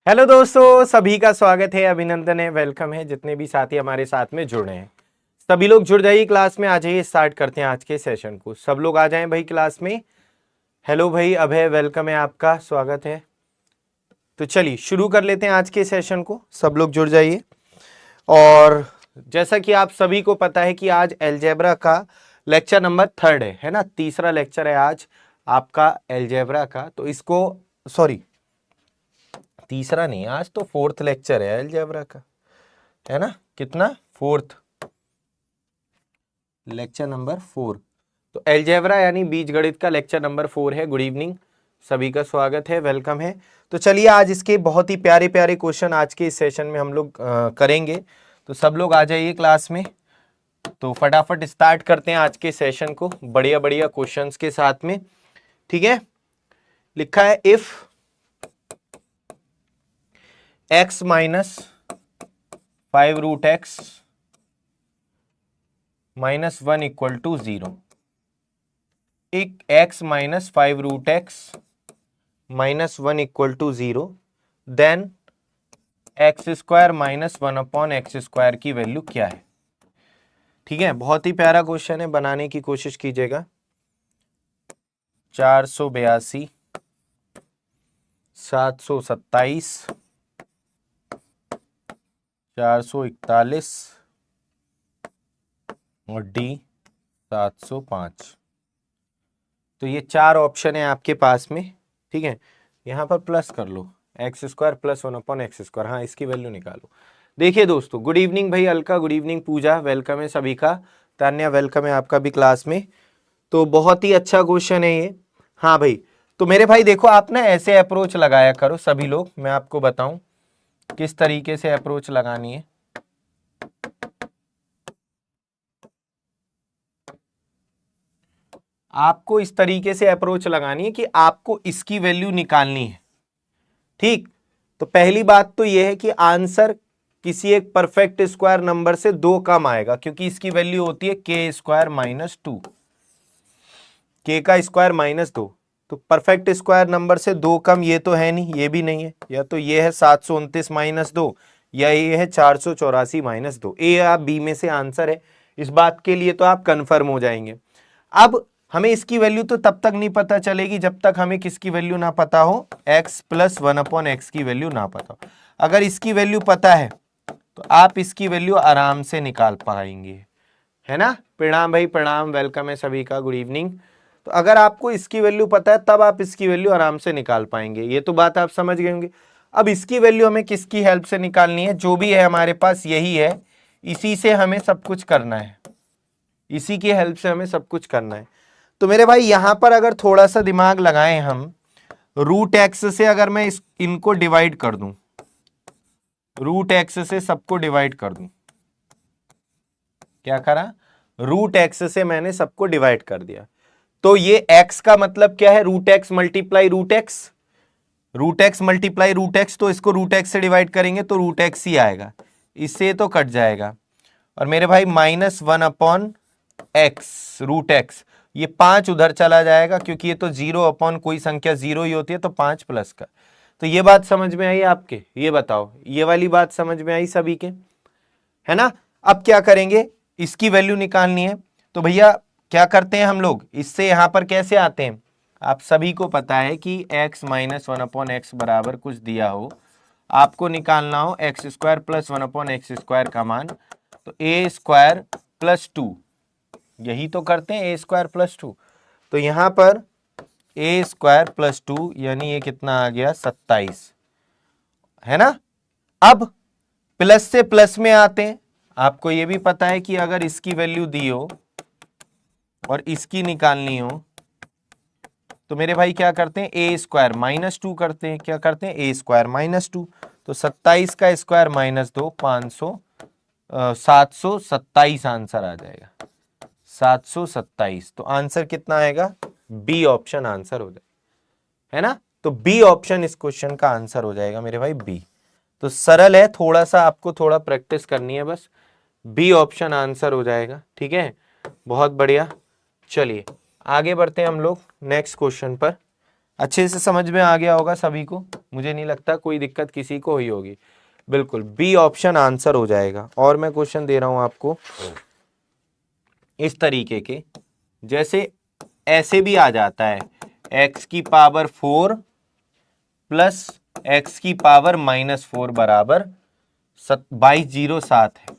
Hello दोस्तों, सभी का स्वागत है, अभिनंदन है, वेलकम है। जितने भी साथी हमारे साथ में जुड़े हैं सभी लोग जुड़ जाइए, क्लास में आ जाइए। स्टार्ट करते हैं आज के सेशन को। सब लोग आ जाएं भाई क्लास में। हेलो भाई अभय, वेलकम है, आपका स्वागत है। तो चलिए शुरू कर लेते हैं आज के सेशन को। सब लोग जुड़ जाइए। और जैसा कि आप सभी को पता है कि आज अलजेब्रा का लेक्चर नंबर 3 है ना। तीसरा लेक्चर है आज आपका अलजेब्रा का। तो इसको सॉरी, तीसरा नहीं, आज तो 4th लेक्चर है अलजेब्रा का, है ना। कितना? 4th lecture number 4। तो अलजेब्रा यानी बीजगणित का लेक्चर नंबर 4 है। गुड इवनिंग, सभी का स्वागत है, वेलकम है। तो चलिए आज इसके बहुत ही प्यारे प्यारे क्वेश्चन आज के इस सेशन में हम लोग करेंगे। तो सब लोग आ जाइए क्लास में। तो फटाफट स्टार्ट करते हैं आज के सेशन को बढ़िया बढ़िया क्वेश्चंस के साथ में। ठीक है, लिखा है if x minus 5√x -1 equal to 0। एक x minus 5√x -1 equal to 0, then x² -1/x² की वैल्यू क्या है। ठीक है, बहुत ही प्यारा क्वेश्चन है, बनाने की कोशिश कीजिएगा। 482, 727, 441 और डी 705। तो ये 4 ऑप्शन है आपके पास में। ठीक है, यहाँ पर प्लस कर लो, x² + 1/x²। हाँ, इसकी वैल्यू निकालो। देखिए दोस्तों, गुड इवनिंग भाई अलका, गुड इवनिंग पूजा, वेलकम है सभी का। तान्या वेलकम है आपका भी क्लास में। तो बहुत ही अच्छा क्वेश्चन है ये। हाँ भाई, तो मेरे भाई देखो, आप ना ऐसे अप्रोच लगाया करो सभी लोग। मैं आपको बताऊं किस तरीके से अप्रोच लगानी है। आपको इस तरीके से अप्रोच लगानी है कि आपको इसकी वैल्यू निकालनी है। ठीक, तो पहली बात तो यह है कि आंसर किसी एक परफेक्ट स्क्वायर नंबर से 2 कम आएगा, क्योंकि इसकी वैल्यू होती है k² - 2, k का स्क्वायर -2। तो परफेक्ट स्क्वायर नंबर से 2 कम ये तो है नहीं, ये भी नहीं है। या तो ये है 729 - 2, या ये है 484 - 2। ए या बी में से आंसर है। इस बात के लिए तो आप कंफर्म हो जाएंगे। अब हमें इसकी वैल्यू तो तब तक नहीं पता चलेगी जब तक हमें किसकी वैल्यू ना पता हो, x + 1/x की वैल्यू ना पता हो। अगर इसकी वैल्यू पता है तो आप इसकी वैल्यू आराम से निकाल पाएंगे, है ना। प्रणाम भाई प्रणाम, वेलकम है सभी का, गुड इवनिंग। तो अगर आपको इसकी वैल्यू पता है तब आप इसकी वैल्यू आराम से निकाल पाएंगे, ये तो बात आप समझ गए होंगे। अब इसकी वैल्यू हमें किसकी हेल्प से निकालनी है? जो भी है हमारे पास यही है, इसी से हमें सब कुछ करना है, इसी की हेल्प से हमें सब कुछ करना है। तो मेरे भाई यहां पर अगर थोड़ा सा दिमाग लगाएं हम, √x से अगर मैं इनको डिवाइड कर दूं, √x से सबको डिवाइड कर दूं, क्या करा? √x से मैंने सबको डिवाइड कर दिया। तो ये x का मतलब क्या है? √x multiply √x, √x multiply √x। तो इसको √x से डिवाइड करेंगे तो √x ही आएगा, इससे तो कट जाएगा। और मेरे भाई -1/x √x, ये 5 उधर चला जाएगा, क्योंकि ये तो 0 कोई संख्या 0 ही होती है, तो 5 प्लस का। तो ये बात समझ में आई आपके? ये बताओ, ये वाली बात समझ में आई सभी के, है ना। अब क्या करेंगे, इसकी वैल्यू निकालनी है। तो भैया क्या करते हैं हम लोग, इससे यहां पर कैसे आते हैं? आप सभी को पता है कि x - 1/x बराबर कुछ दिया हो, आपको निकालना हो x² + 1/x² का मान। तो a² + 2, यही तो करते हैं, a² + 2। तो यहां पर a² + 2 यानी ये कितना आ गया? 27, है ना। अब प्लस से प्लस में आते हैं। आपको ये भी पता है कि अगर इसकी वैल्यू दी हो और इसकी निकालनी हो तो मेरे भाई क्या करते हैं? a² - 2 करते हैं। क्या करते हैं? a² - 2। तो 27 का स्क्वायर -2, 727 आंसर आ जाएगा, 727। तो आंसर कितना आएगा? बी ऑप्शन आंसर हो जाएगा, है ना। तो बी ऑप्शन इस क्वेश्चन का आंसर हो जाएगा मेरे भाई, बी। तो सरल है, थोड़ा सा आपको थोड़ा प्रैक्टिस करनी है बस, बी ऑप्शन आंसर हो जाएगा। ठीक है, बहुत बढ़िया। चलिए आगे बढ़ते हैं हम लोग नेक्स्ट क्वेश्चन पर। अच्छे से समझ में आ गया होगा सभी को, मुझे नहीं लगता कोई दिक्कत किसी को हुई होगी। बिल्कुल बी ऑप्शन आंसर हो जाएगा। और मैं क्वेश्चन दे रहा हूं आपको इस तरीके के, जैसे ऐसे भी आ जाता है x की पावर 4 प्लस x की पावर -4 बराबर 2207 है।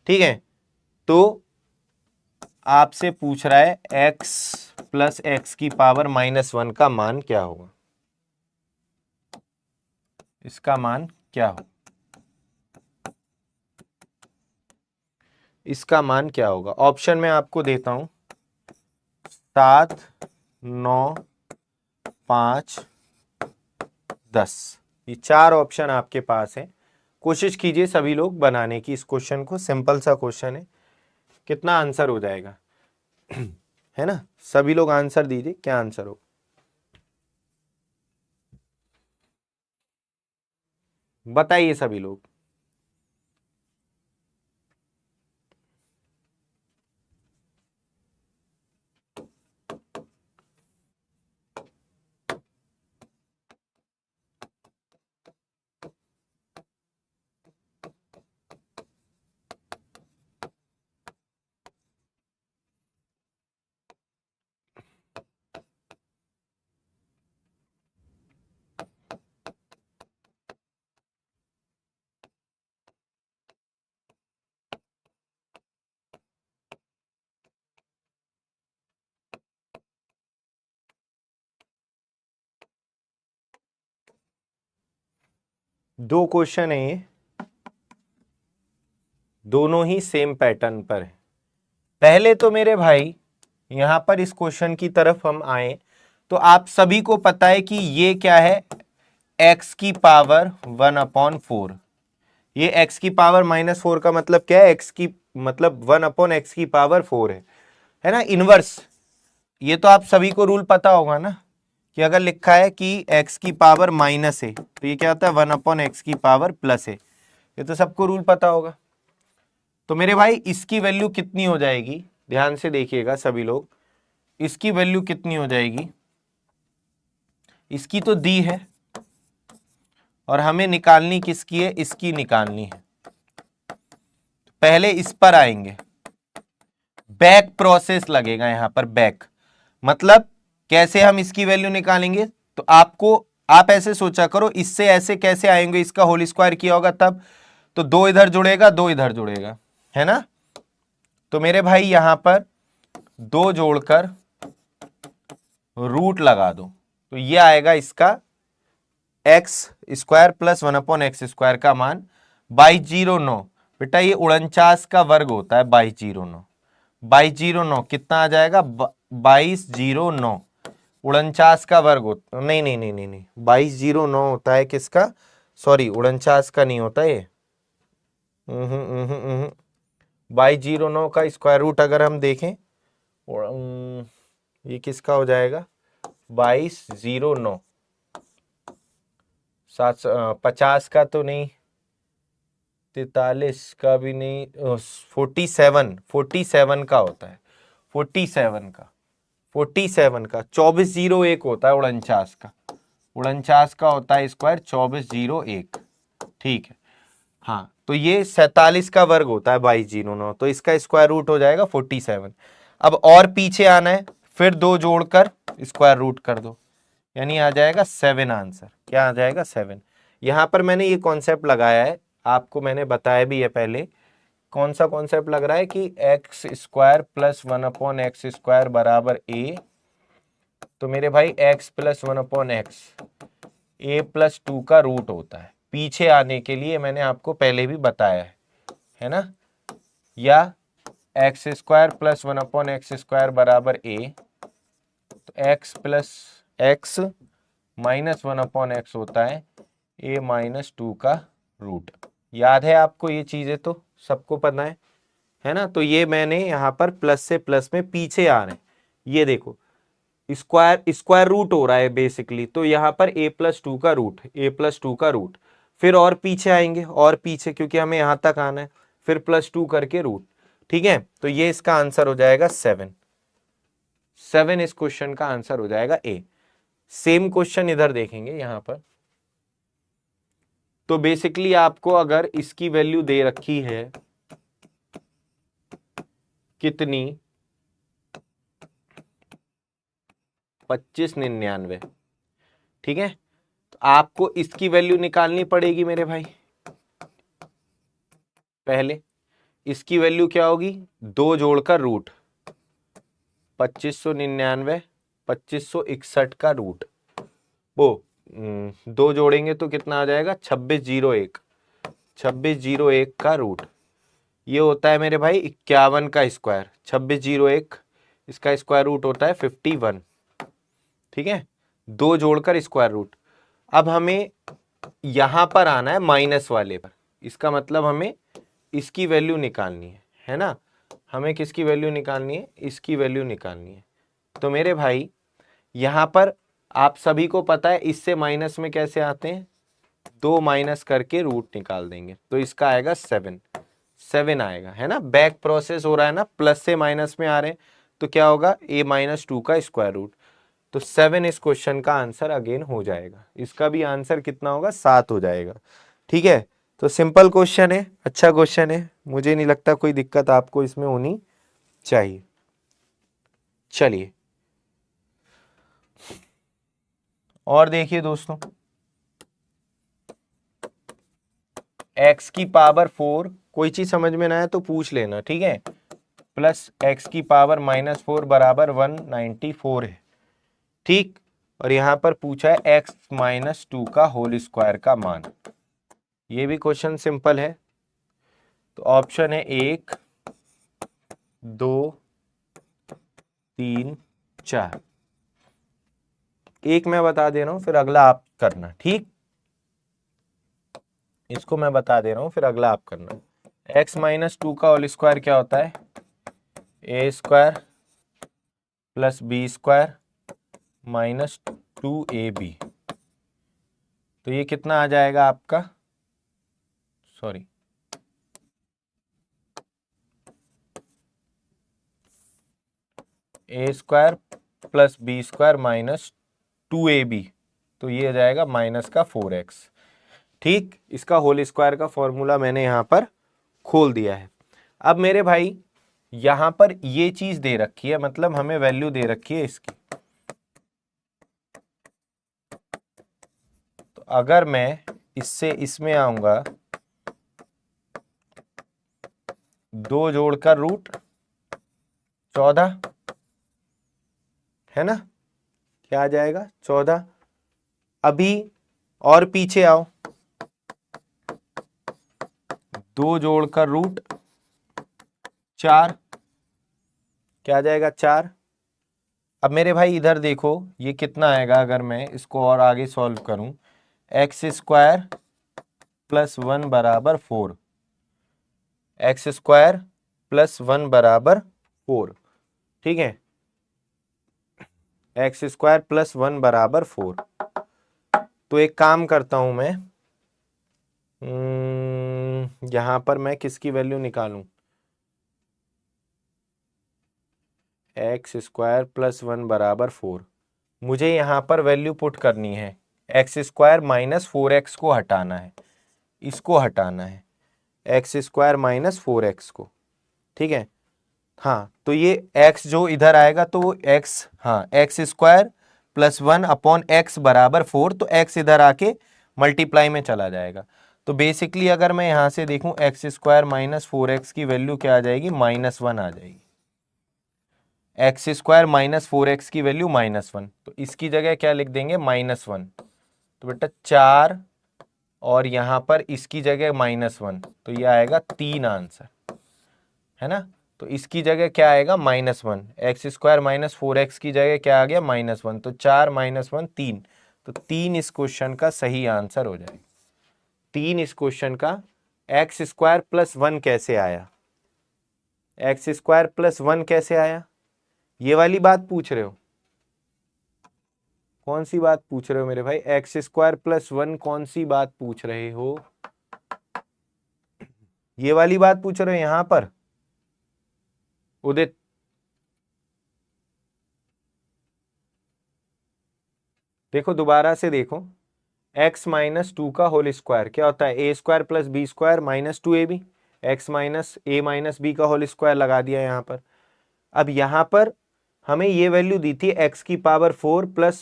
ठीक है, तो आपसे पूछ रहा है x प्लस x की पावर -1 का मान क्या होगा, इसका मान क्या होगा, इसका मान क्या होगा। ऑप्शन में आपको देता हूं 7, 9, 5, 10, ये 4 ऑप्शन आपके पास है। कोशिश कीजिए सभी लोग बनाने की इस क्वेश्चन को, सिंपल सा क्वेश्चन है। कितना आंसर हो जाएगा है ना, सभी लोग आंसर दीजिए, क्या आंसर हो, बताइए सभी लोग। दो क्वेश्चन है ये, दोनों ही सेम पैटर्न पर है। पहले तो मेरे भाई यहां पर इस क्वेश्चन की तरफ हम आए तो आप सभी को पता है कि ये क्या है, x की पावर 1/4। ये x की पावर -4 का मतलब क्या है, x की मतलब 1/x की पावर 4 है ना, इनवर्स। ये तो आप सभी को रूल पता होगा ना कि अगर लिखा है कि x की पावर माइनस है तो ये क्या होता है 1/x की पावर प्लस है, ये तो सबको रूल पता होगा। तो मेरे भाई इसकी वैल्यू कितनी हो जाएगी, ध्यान से देखिएगा सभी लोग, इसकी वैल्यू कितनी हो जाएगी, इसकी तो दी है और हमें निकालनी किसकी है, इसकी निकालनी है। पहले इस पर आएंगे, बैक प्रोसेस लगेगा यहां पर, बैक मतलब कैसे हम इसकी वैल्यू निकालेंगे। तो आप ऐसे सोचा करो, इससे ऐसे कैसे आएंगे, इसका होल स्क्वायर किया होगा तब, तो 2 इधर जुड़ेगा 2 इधर जुड़ेगा, है ना। तो मेरे भाई यहां पर 2 जोड़कर रूट लगा दो तो ये आएगा इसका एक्स स्क्वायर प्लस 1/x² का मान 2209। बेटा ये 49 का वर्ग होता है 2209, 2209 कितना आ जाएगा 2209, 49 का वर्ग होता, नहीं नहीं नहीं नहीं नहीं 2209 होता है किसका, सॉरी 49 का नहीं होता ये, 2209 का स्क्वायर रूट अगर हम देखें ये किसका हो जाएगा 2209, 50 का तो नहीं, 43 का भी नहीं, 47 का होता है, 47 का 2401 होता है 49 का, 49 का होता है स्क्वायर 2401। ठीक है, हाँ तो ये 47 का वर्ग होता है 2209, तो इसका स्क्वायर रूट हो जाएगा 47। अब और पीछे आना है, फिर 2 जोड़कर स्क्वायर रूट कर दो, यानी आ जाएगा 7 आंसर। क्या आ जाएगा 7। यहां पर मैंने ये कॉन्सेप्ट लगाया है, आपको मैंने बताया भी है पहले, कौन सा कॉन्सेप्ट लग रहा है कि x² प्लस 1/x² बराबर a, तो मेरे भाई x प्लस 1/x a+2 का रूट होता है। पीछे आने के लिए मैंने आपको पहले भी बताया है ना, या x² प्लस 1/x² बराबर a, तो x plus x minus 1/x होता है a-2 का रूट। याद है आपको ये चीजें, तो सबको पता है ना। तो ये मैंने यहां पर प्लस से प्लस में पीछे आ रहे हैं, ये देखो स्क्वायर रूट हो रहा है बेसिकली, तो यहां पर a+2 का रूट, a+2 का रूट, फिर और पीछे आएंगे और पीछे, क्योंकि हमें यहां तक आना है, फिर +2 करके रूट। ठीक है, तो ये इसका आंसर हो जाएगा 7 इस क्वेश्चन का आंसर हो जाएगा ए। सेम क्वेश्चन इधर देखेंगे यहां पर। तो बेसिकली आपको अगर इसकी वैल्यू दे रखी है कितनी, 2599, ठीक है, तो आपको इसकी वैल्यू निकालनी पड़ेगी मेरे भाई। पहले इसकी वैल्यू क्या होगी, 2 जोड़कर रूट 2599 2561 का रूट, वो 2 जोड़ेंगे तो कितना आ जाएगा 2601, 2601 का रूट, ये होता है मेरे भाई 51 का स्क्वायर, 2601 इसका स्क्वायर रूट होता है 51, ठीक है, 2 जोड़कर स्क्वायर रूट। अब हमें यहां पर आना है माइनस वाले पर, इसका मतलब हमें इसकी वैल्यू निकालनी है ना, हमें किसकी वैल्यू निकालनी है, इसकी वैल्यू निकालनी है। तो मेरे भाई यहां पर आप सभी को पता है इससे माइनस में कैसे आते हैं, 2 माइनस करके रूट निकाल देंगे, तो इसका आएगा 7 आएगा, है ना, बैक प्रोसेस हो रहा है ना, प्लस से माइनस में आ रहे हैं, तो क्या होगा a-2 का स्क्वायर रूट, तो 7 इस क्वेश्चन का आंसर अगेन हो जाएगा। इसका भी आंसर कितना होगा, 7 हो जाएगा, ठीक है। तो सिंपल क्वेश्चन है, अच्छा क्वेश्चन है, मुझे नहीं लगता कोई दिक्कत आपको इसमें होनी चाहिए। चलिए और देखिए दोस्तों, x की पावर 4, कोई चीज समझ में ना आए तो पूछ लेना, ठीक है, प्लस x की पावर -4 बराबर 194 है, ठीक। और यहां पर पूछा है x-2 का होल स्क्वायर का मान, ये भी क्वेश्चन सिंपल है। तो ऑप्शन है 1 2 3 4, एक मैं बता दे रहा हूं फिर अगला आप करना, ठीक, इसको मैं बता दे रहा हूं फिर अगला आप करना। x-2 का होल स्क्वायर क्या होता है, a² + b² - 2ab, तो ये कितना आ जाएगा आपका, सॉरी a² + b² - 2ab, तो ये आ जाएगा -4x, ठीक। इसका होल स्क्वायर का फॉर्मूला मैंने यहां पर खोल दिया है। अब मेरे भाई यहां पर ये चीज दे रखी है, मतलब हमें वैल्यू दे रखी है इसकी, तो अगर मैं इससे इसमें आऊंगा, 2 जोड़कर रूट 14, है ना, क्या आ जाएगा 14। अभी और पीछे आओ, 2 जोड़कर रूट 4, क्या आ जाएगा 4। अब मेरे भाई इधर देखो ये कितना आएगा, अगर मैं इसको और आगे सॉल्व करूं, x² + 1 बराबर 4, x² + 1 बराबर 4, ठीक है, x² + 1 बराबर 4। तो एक काम करता हूं मैं, यहां पर मैं किसकी वैल्यू निकालूं, x² + 1 बराबर 4, मुझे यहां पर वैल्यू पुट करनी है, x² - 4x को हटाना है, इसको हटाना है, x² - 4x को, ठीक है। हाँ तो ये x जो इधर आएगा तो वो x, हाँ x² + 1 अपॉन x बराबर 4, तो x इधर आके मल्टीप्लाई में चला जाएगा। तो बेसिकली अगर मैं यहां से देखूं x² - 4x की वैल्यू क्या आ जाएगी, -1 आ जाएगी, x² - 4x की वैल्यू -1, तो इसकी जगह क्या लिख देंगे, -1, तो बेटा 4 और यहां पर इसकी जगह -1, तो ये आएगा 3 आंसर, है ना। तो इसकी जगह क्या आएगा, -1, x² - 4x की जगह क्या आ गया, -1, तो 4 - 1 3, तो 3 इस क्वेश्चन का सही आंसर हो जाएगा। 3 इस क्वेश्चन का, x² + 1 कैसे आया, x² + 1 कैसे आया, ये वाली बात पूछ रहे हो, कौन सी बात पूछ रहे हो मेरे भाई, x² + 1 कौन सी बात पूछ रहे हो, ये वाली बात पूछ रहे हो यहां पर उदित, देखो दोबारा से देखो, x माइनस 2 का होल स्क्वायर क्या होता है, a square plus b square minus 2ab, x minus a minus b का होल स्क्वायर लगा दिया यहाँ पर। अब यहाँ पर हमें ये वैल्यू दी थी x की पावर 4 प्लस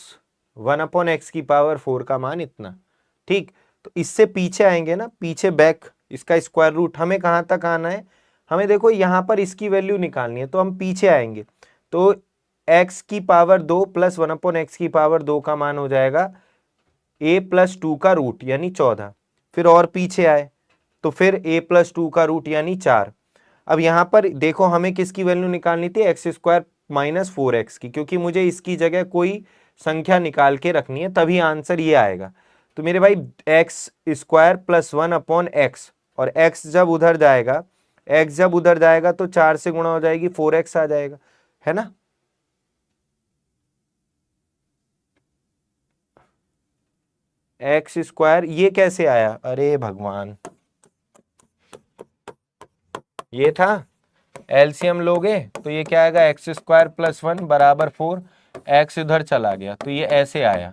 1/x की पावर 4 का मान इतना, ठीक। तो इससे पीछे आएंगे ना, पीछे बैक, इसका स्क्वायर रूट, हमें कहाँ तक आना है, हमें देखो यहाँ पर इसकी वैल्यू निकालनी है, तो हम पीछे आएंगे, तो x की पावर 2 प्लस 1/x की पावर 2 का मान हो जाएगा a प्लस 2 का रूट यानी 14। फिर और पीछे आए तो फिर a प्लस 2 का रूट यानी 4। अब यहाँ पर देखो हमें किसकी वैल्यू निकालनी थी, एक्स स्क्वायर माइनस 4x की, क्योंकि मुझे इसकी जगह कोई संख्या निकाल के रखनी है, तभी आंसर ये आएगा। तो मेरे भाई एक्स स्क्वायर प्लस 1/x, और x जब उधर जाएगा तो 4 से गुणा हो जाएगी, 4x आ जाएगा, है ना। एक्स स्क्वायर ये कैसे आया, अरे भगवान, ये था, एलसीएम लोगे तो ये क्या आएगा, एक्स स्क्वायर प्लस 1 बराबर 4, एक्स इधर चला गया तो ये ऐसे आया।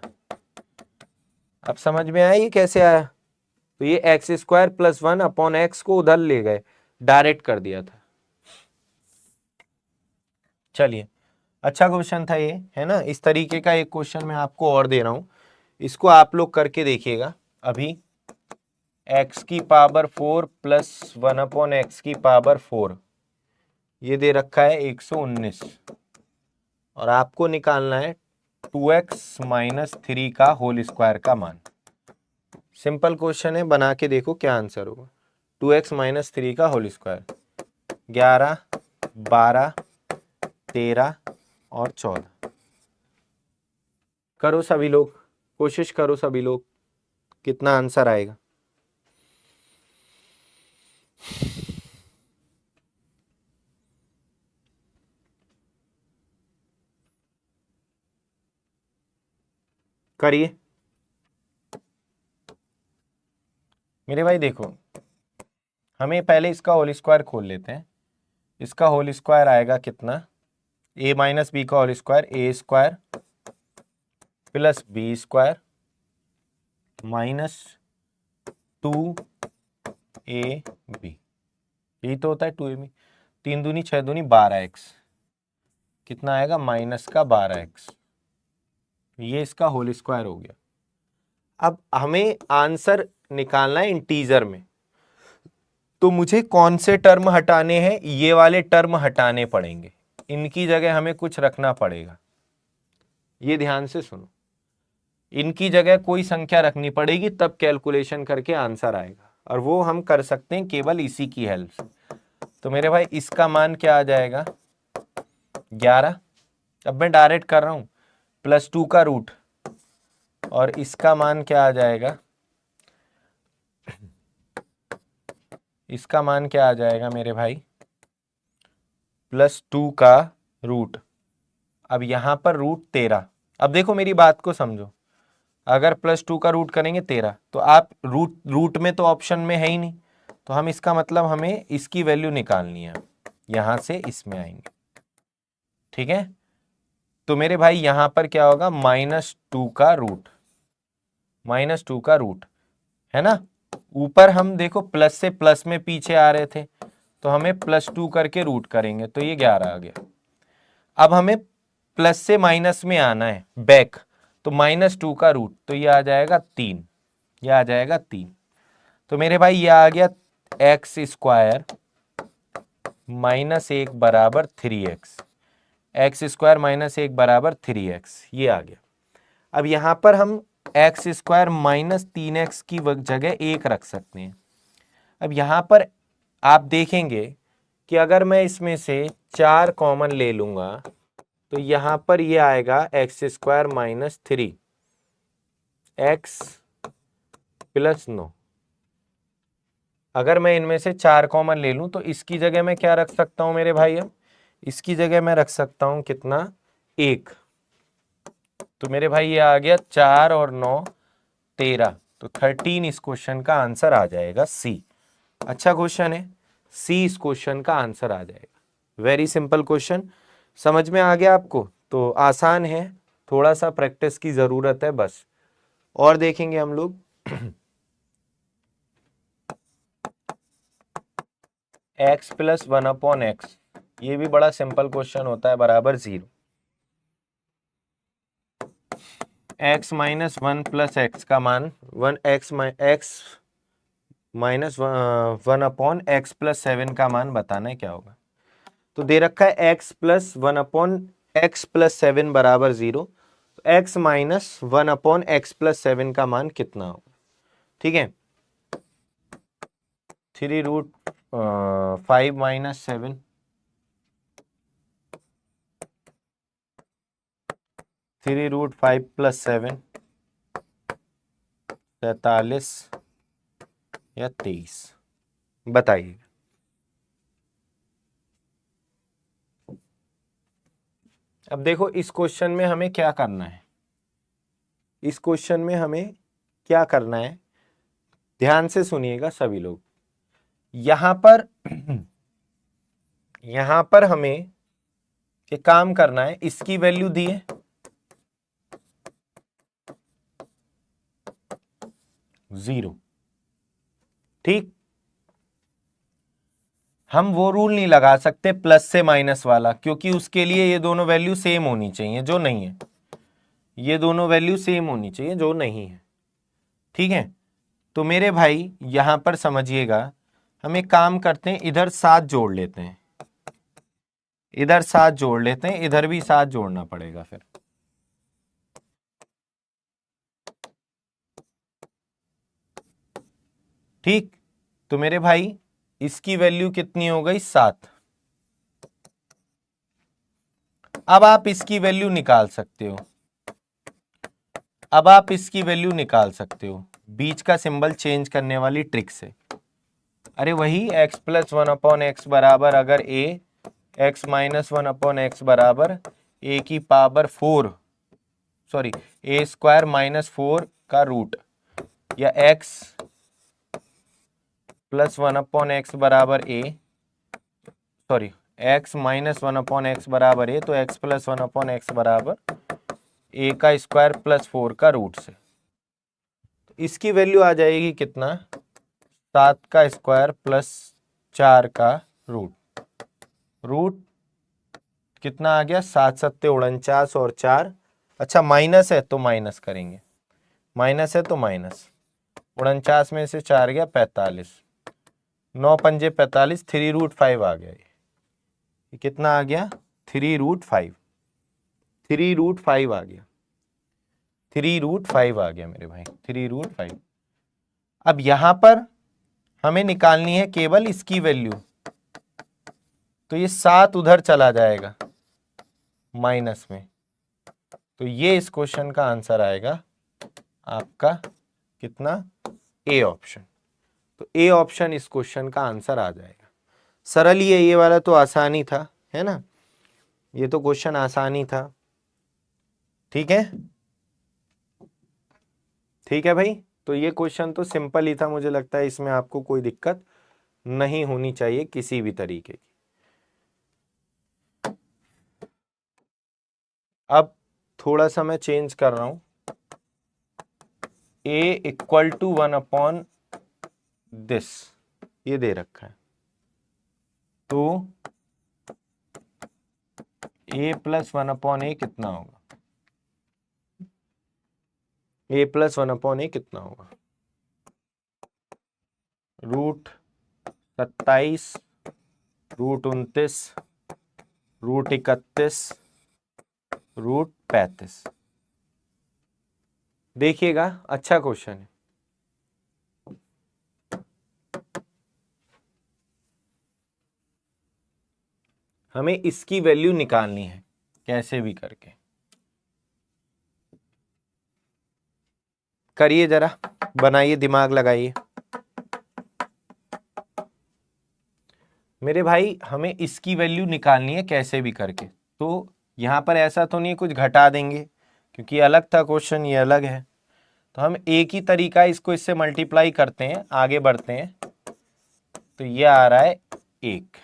अब समझ में आया ये कैसे आया, तो ये एक्स स्क्वायर प्लस 1/x को उधर ले गए, डायरेक्ट कर दिया था। चलिए, अच्छा क्वेश्चन था ये, है ना। इस तरीके का एक क्वेश्चन मैं आपको और दे रहा हूं, इसको आप लोग करके देखिएगा। अभी x की पावर 4 प्लस 1/x की पावर 4 ये दे रखा है 119, और आपको निकालना है 2x माइनस 3 का होल स्क्वायर का मान। सिंपल क्वेश्चन है, बना के देखो क्या आंसर होगा। 2x माइनस 3 का होल स्क्वायर, 11, 12, 13 और 14। करो सभी लोग, कोशिश करो सभी लोग, कितना आंसर आएगा। करिए मेरे भाई। देखो हमें पहले इसका होल स्क्वायर खोल लेते हैं। इसका होल स्क्वायर आएगा कितना, a माइनस बी का whole square, a square plus b square minus 2ab, यही तो होता है 2ab। 3 दूनी 6 दूनी 12x, कितना आएगा, माइनस का 12x, ये इसका होल स्क्वायर हो गया। अब हमें आंसर निकालना है इंटीजर में, तो मुझे कौन से टर्म हटाने हैं, ये वाले टर्म हटाने पड़ेंगे, इनकी जगह हमें कुछ रखना पड़ेगा। ये ध्यान से सुनो, इनकी जगह कोई संख्या रखनी पड़ेगी, तब कैलकुलेशन करके आंसर आएगा, और वो हम कर सकते हैं केवल इसी की हेल्प से। तो मेरे भाई इसका मान क्या आ जाएगा, 11। अब मैं डायरेक्ट कर रहा हूं, प्लस 2 का रूट, और इसका मान क्या आ जाएगा, इसका मान क्या आ जाएगा मेरे भाई, प्लस 2 का रूट। अब यहां पर रूट 13। अब देखो मेरी बात को समझो, अगर प्लस 2 का रूट करेंगे 13, तो आप रूट में तो ऑप्शन में है ही नहीं, तो हम इसका मतलब हमें इसकी वैल्यू निकालनी है, यहां से इसमें आएंगे, ठीक है। तो मेरे भाई यहां पर क्या होगा, -2 का रूट, -2 का रूट, है ना। ऊपर हम देखो प्लस से प्लस में पीछे आ रहे थे, तो हमें +2 करके रूट करेंगे तो ये 11 आ गया। अब हमें प्लस से माइनस में आना है बैक, तो -2 का रूट, तो ये आ जाएगा 3, ये आ जाएगा 3। तो मेरे भाई ये आ गया एक्स स्क्वायर -1 बराबर 3x, एक्स स्क्वायर -1 बराबर 3x, ये आ गया। अब यहां पर हम एक्स स्क्वायर -3x की जगह 1 रख सकते हैं। अब यहां पर आप देखेंगे कि अगर मैं इसमें से 4 कॉमन ले लूंगा, तो यहां पर ये आएगा एक्स स्क्वायर -3 x प्लस 9। अगर मैं इनमें से 4 कॉमन ले लूं, तो इसकी जगह मैं क्या रख सकता हूं मेरे भाई, अब इसकी जगह मैं रख सकता हूं कितना, 1। तो मेरे भाई ये आ गया 4 और 9 13, तो 13 इस क्वेश्चन का आंसर आ जाएगा सी। अच्छा क्वेश्चन है, सी इस क्वेश्चन का आंसर आ जाएगा। वेरी सिंपल क्वेश्चन, समझ में आ गया आपको, तो आसान है, थोड़ा सा प्रैक्टिस की जरूरत है बस। और देखेंगे हम लोग x प्लस 1/x, ये भी बड़ा सिंपल क्वेश्चन होता है, बराबर 0। x माइनस 1 प्लस एक्स का मान 1x माइनस 1/x प्लस 7 का मान बताना है क्या होगा। तो दे रखा है x प्लस 1/x प्लस 7 बराबर 0, तो x माइनस 1/x प्लस 7 का मान कितना होगा। ठीक है, 3√5 माइनस 7, 3√5 प्लस 7, 43 या 23, बताइए। अब देखो इस क्वेश्चन में हमें क्या करना है, इस क्वेश्चन में हमें क्या करना है, ध्यान से सुनिएगा सभी लोग। यहां पर हमें एक काम करना है, इसकी वैल्यू दी है 0। ठीक, हम वो रूल नहीं लगा सकते प्लस से माइनस वाला, क्योंकि उसके लिए ये दोनों वैल्यू सेम होनी चाहिए, जो नहीं है। ये दोनों वैल्यू सेम होनी चाहिए, जो नहीं है। ठीक है, तो मेरे भाई यहां पर समझिएगा, हम एक काम करते हैं, इधर 7 जोड़ लेते हैं, इधर 7 जोड़ लेते हैं, इधर भी 7 जोड़ना पड़ेगा फिर। ठीक, तो मेरे भाई इसकी वैल्यू कितनी हो गई 7। अब आप इसकी वैल्यू निकाल सकते हो, अब आप इसकी वैल्यू निकाल सकते हो बीच का सिंबल चेंज करने वाली ट्रिक से। अरे वही x प्लस 1/x बराबर, अगर x माइनस 1/x बराबर a की power 4, sorry a square minus 4 का रूट, या x प्लस 1/x बराबर a, sorry x minus 1/x बराबर a, तो x प्लस 1/x बराबर a का स्क्वायर प्लस 4 का रूट से। तो इसकी वैल्यू आ जाएगी कितना, 7 का स्क्वायर प्लस 4 का रूट, रूट कितना आ गया 7 7 49 और 4, अच्छा माइनस है तो माइनस करेंगे, माइनस है तो माइनस, 49 में से 4 गया 45, 9 पंजे 45, 3√5 आ गया। ये कितना आ गया 3√5, 3√5 आ गया, 3√5 आ गया मेरे भाई, 3√5। अब यहां पर हमें निकालनी है केवल इसकी वैल्यू, तो ये 7 उधर चला जाएगा माइनस में, तो ये इस क्वेश्चन का आंसर आएगा आपका कितना, ए ऑप्शन। तो ए ऑप्शन इस क्वेश्चन का आंसर आ जाएगा। सरल ही है, ये वाला तो आसानी था, है ना, ये तो क्वेश्चन आसानी था। ठीक है, ठीक है भाई, तो ये क्वेश्चन तो सिंपल ही था, मुझे लगता है इसमें आपको कोई दिक्कत नहीं होनी चाहिए किसी भी तरीके की। अब थोड़ा सा मैं चेंज कर रहा हूं, a इक्वल टू 1/this, ये दे रखा है, तो a प्लस 1/a कितना होगा, a प्लस 1/a कितना होगा, √27, √29, √31, √35। देखिएगा अच्छा क्वेश्चन है। हमें इसकी वैल्यू निकालनी है कैसे भी करके, करिए जरा, बनाइए, दिमाग लगाइए मेरे भाई, हमें इसकी वैल्यू निकालनी है कैसे भी करके। तो यहां पर ऐसा तो नहीं कुछ घटा देंगे, क्योंकि अलग था क्वेश्चन, ये अलग है, तो हम एक ही तरीका इसको इससे मल्टीप्लाई करते हैं, आगे बढ़ते हैं। तो ये आ रहा है 1,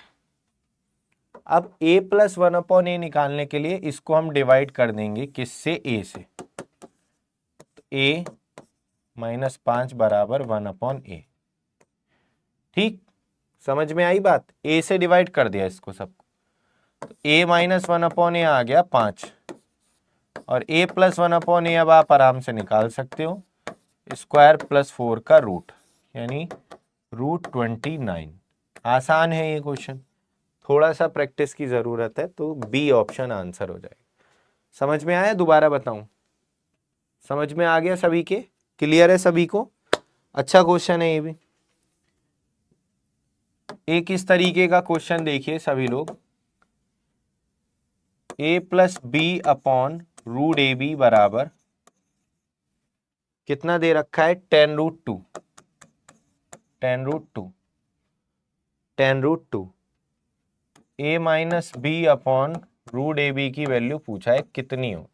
अब a प्लस 1/a निकालने के लिए इसको हम डिवाइड कर देंगे किससे, a से। तो a माइनस 5 बराबर 1/a। ठीक, समझ में आई बात? a से डिवाइड कर दिया इसको सबको, तो a माइनस 1/a आ गया 5, और a प्लस 1/a अब आप आराम से निकाल सकते हो, स्क्वायर प्लस 4 का रूट, यानी √29। आसान है ये क्वेश्चन, थोड़ा सा प्रैक्टिस की जरूरत है, तो बी ऑप्शन आंसर हो जाएगा। समझ में आया? दोबारा बताऊं, समझ में आ गया सभी के? क्लियर है सभी को? अच्छा क्वेश्चन है ये भी। एक इस तरीके का क्वेश्चन देखिए सभी लोग, a plus B upon √ab बराबर कितना दे रखा है, 10√2। 10√2 a minus B upon √ab की वैल्यू पूछा है कितनी हो,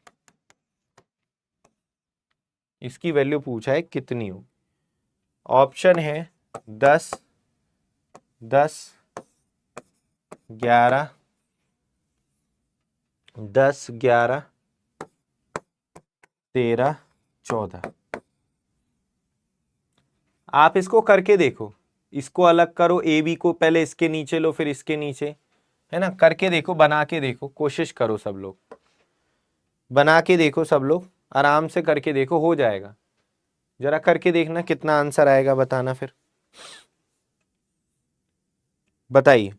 इसकी वैल्यू पूछा है कितनी हो। ऑप्शन है 10, 10, 11, 10, 11, 13, 14। आप इसको करके देखो, इसको अलग करो, ए बी को पहले इसके नीचे लो फिर इसके नीचे, है ना, करके देखो, बना के देखो, कोशिश करो सब लोग, बना के देखो सब लोग, आराम से करके देखो, हो जाएगा। जरा करके देखना कितना आंसर आएगा, बताना फिर, बताइए,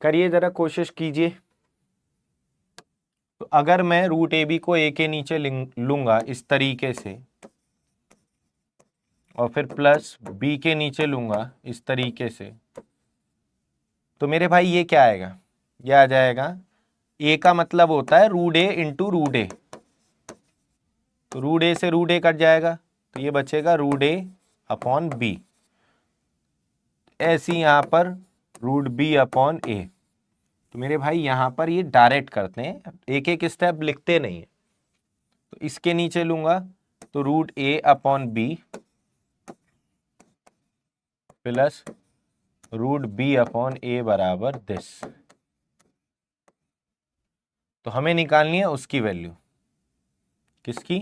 करिए जरा, कोशिश कीजिए। तो अगर मैं √ab को a के नीचे लूंगा इस तरीके से, और फिर प्लस b के नीचे लूंगा इस तरीके से, तो मेरे भाई ये क्या आएगा, ये आ जाएगा, a का मतलब होता है √a इंटू √a, तो √a से √a कट जाएगा, तो ये बचेगा √a अपॉन b। ऐसे ही यहां पर √b अपॉन a। तो मेरे भाई यहां पर ये डायरेक्ट करते हैं, एक एक स्टेप लिखते नहीं है। तो इसके नीचे लूंगा तो √a upon b plus √b upon a बराबर दिस। तो हमें निकालनी है उसकी वैल्यू, किसकी,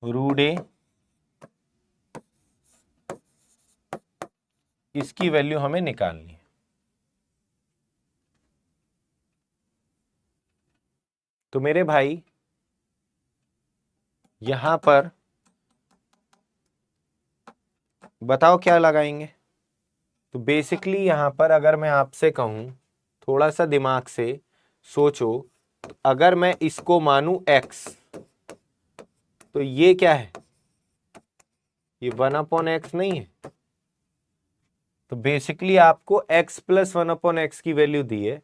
√a, इसकी वैल्यू हमें निकालनी है। तो मेरे भाई यहां पर बताओ क्या लगाएंगे। तो बेसिकली यहां पर अगर मैं आपसे कहूं, थोड़ा सा दिमाग से सोचो, तो अगर मैं इसको मानूं x, तो ये क्या है, ये 1/x नहीं है। तो बेसिकली आपको x प्लस 1/x की वैल्यू दी है,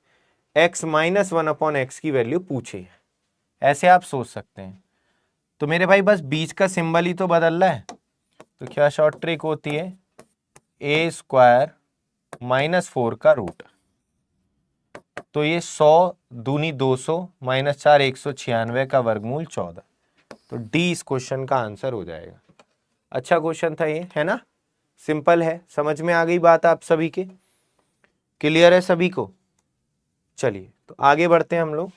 x माइनस 1/x की वैल्यू पूछी है, ऐसे आप सोच सकते हैं। तो मेरे भाई बस बीच का सिंबल ही तो बदल रहा है, तो क्या शॉर्ट ट्रिक होती है, a² -4 का रूट। तो ये 100 दूनी 200 -4 196 का वर्गमूल 14। तो डी इस क्वेश्चन का आंसर हो जाएगा। अच्छा क्वेश्चन था ये, है ना, सिंपल है, समझ में आ गई बात आप सभी के? क्लियर है सभी को? चलिए तो आगे बढ़ते हैं हम लोग।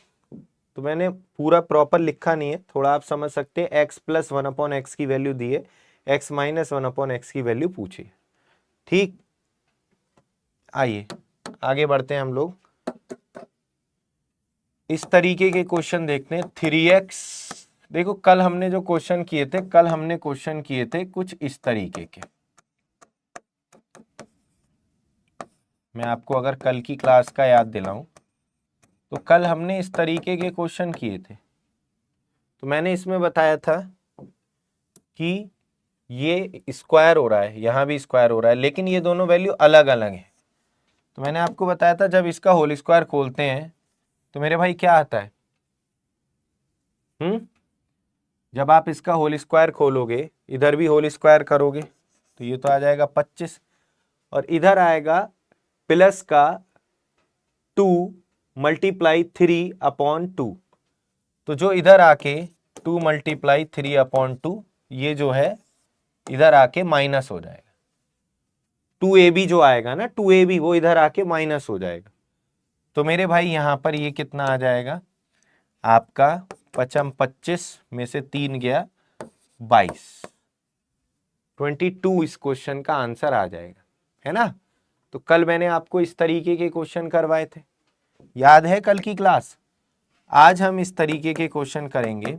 तो मैंने पूरा प्रॉपर लिखा नहीं है, थोड़ा आप समझ सकते हैं। x प्लस 1/x की वैल्यू दी है, x माइनस 1/x की वैल्यू पूछी है। ठीक, आइए आगे बढ़ते हैं हम लोग। इस तरीके के क्वेश्चन देखते हैं। 3x, देखो कल हमने जो क्वेश्चन किए थे, कल हमने क्वेश्चन किए थे कुछ इस तरीके के। मैं आपको अगर कल की क्लास का याद दिलाऊं, तो कल हमने इस तरीके के क्वेश्चन किए थे। तो मैंने इसमें बताया था कि ये स्क्वायर हो रहा है, यहां भी स्क्वायर हो रहा है, लेकिन ये दोनों वैल्यू अलग अलग है। तो मैंने आपको बताया था जब इसका होल स्क्वायर खोलते हैं तो मेरे भाई क्या आता है, जब आप इसका होल स्क्वायर खोलोगे, इधर भी होल स्क्वायर करोगे, तो ये तो आ जाएगा 25, और इधर आएगा प्लस का 2 मल्टीप्लाई 3/2। तो जो इधर आके 2 मल्टीप्लाई 3/2, ये जो है इधर आके माइनस हो जाएगा। 2ab जो आएगा ना 2ab वो इधर आके माइनस हो जाएगा। तो मेरे भाई यहां पर ये कितना आ जाएगा आपका 25 में से 3 गया 22, 22 इस क्वेश्चन का आंसर आ जाएगा, है ना। तो कल मैंने आपको इस तरीके के क्वेश्चन करवाए थे, याद है कल की क्लास। आज हम इस तरीके के क्वेश्चन करेंगे।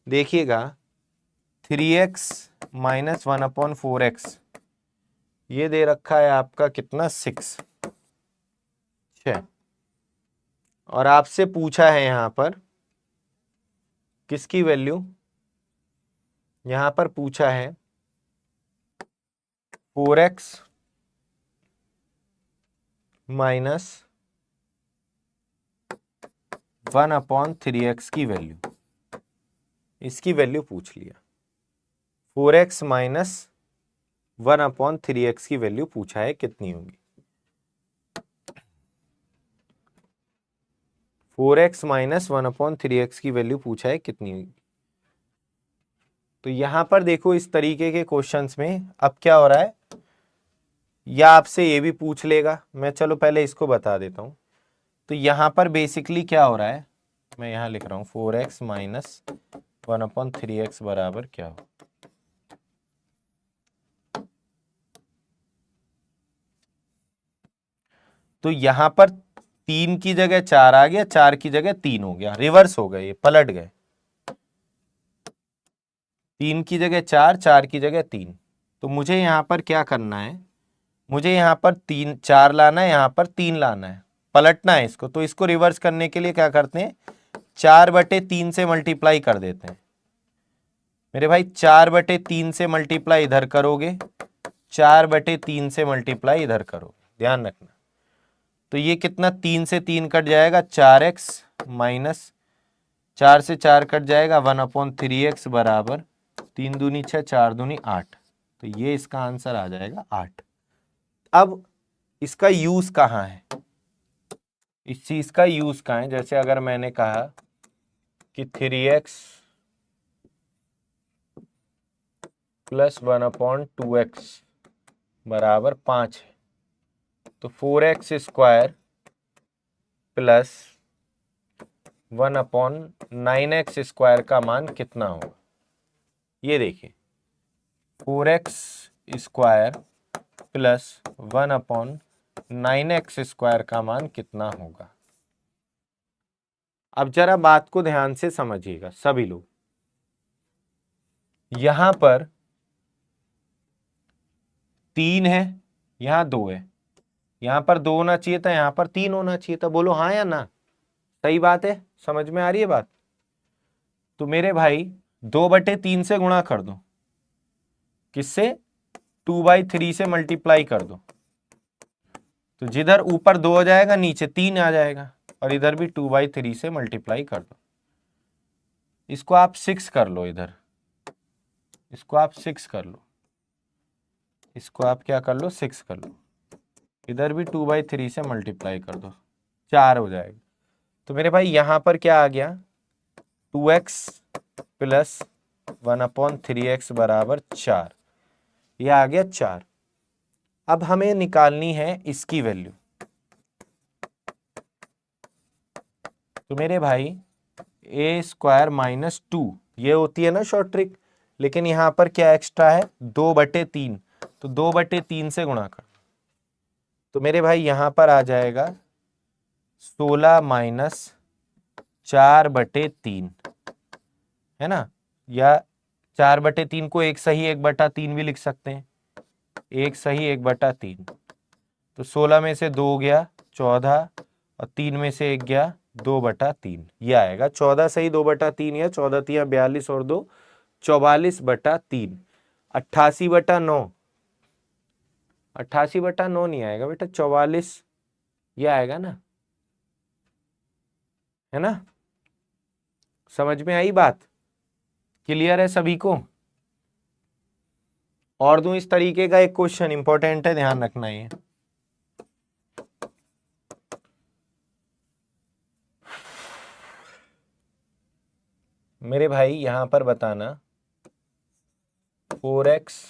देखिएगा 3x माइनस 1/4x ये दे रखा है आपका कितना 6, और आपसे पूछा है यहां पर किसकी वैल्यू, यहां पर पूछा है 4x माइनस 1/3x की वैल्यू, इसकी वैल्यू पूछ लिया। 4x माइनस 1/3x की वैल्यू पूछा है कितनी होगी। 4x माइनस 1/3x की वैल्यू पूछा है कितनी होगी। तो यहां पर देखो इस तरीके के क्वेश्चंस में अब क्या हो रहा है, या आपसे ये भी पूछ लेगा, मैं चलो पहले इसको बता देता हूं। तो यहां पर बेसिकली क्या हो रहा है, मैं यहां लिख रहा हूं 4x माइनस 1/3x बराबर क्या हो। तो यहां पर 3 की जगह 4 आ गया, 4 की जगह 3 हो गया, रिवर्स हो गए, ये पलट गए। 3 की जगह 4, 4 की जगह 3। तो मुझे यहां पर क्या करना है, मुझे यहां पर 3 4 लाना है, यहां पर 3 लाना है, पलटना है इसको। तो इसको रिवर्स करने के लिए क्या करते हैं, 4/3 से मल्टीप्लाई कर देते हैं। मेरे भाई 4/3 से मल्टीप्लाई इधर करोगे, 4/3 से मल्टीप्लाई इधर करोगे, ध्यान रखना। तो ये कितना, 3 से 3 कट जाएगा 4x माइनस 4 से 4 कट जाएगा 1/3x बराबर 3 दूनी 6, 4 दूनी 8। तो ये इसका आंसर आ जाएगा 8। अब इसका यूज कहाँ है, इस चीज का यूज कहाँ है। जैसे अगर मैंने कहा कि 3x प्लस 1/2x बराबर 5 है, तो 4x square plus 1/9x square का मान कितना होगा। ये देखिए 4x square plus 1/9x square का मान कितना होगा। अब जरा बात को ध्यान से समझिएगा सभी लोग। यहां पर 3 है, यहां 2 है, यहां पर 2 होना चाहिए था, यहां पर 3 होना चाहिए था। बोलो हाँ या ना, सही बात है, समझ में आ रही है बात। तो मेरे भाई 2/3 से गुणा कर दो, किससे, 2/3 से मल्टीप्लाई कर दो। तो जिधर ऊपर 2 आ जाएगा नीचे 3 आ जाएगा, और इधर भी 2/3 से मल्टीप्लाई कर दो। इसको आप 6 कर लो, इधर इसको आप 6 कर लो, इसको आप क्या कर लो 6 कर लो, इधर भी 2/3 से मल्टीप्लाई कर दो, 4 हो जाएगा। तो मेरे भाई यहां पर क्या आ गया, 2x प्लस 1/3x बराबर 4, ये आ गया 4। अब हमें निकालनी है इसकी वैल्यू। तो मेरे भाई a स्क्वायर माइनस 2 ये होती है ना शॉर्ट ट्रिक, लेकिन यहां पर क्या एक्स्ट्रा है 2/3, तो 2/3 से गुणा कर। तो मेरे भाई यहां पर आ जाएगा 16 माइनस 4/3, है ना, या 4/3 को 1 सही 1/3 भी लिख सकते हैं, 1 सही 1/3। तो 16 में से 2 गया 14, और 3 में से 1 गया 2/3, ये आएगा 14 सही 2/3, या 14 42 और 2 44/3, 88/9, 88/9 नहीं आएगा बेटा, 44 ये आएगा ना, है ना। समझ में आई बात, क्लियर है सभी को। और दूं इस तरीके का एक क्वेश्चन, इंपॉर्टेंट है, ध्यान रखना ये। मेरे भाई यहां पर बताना 4x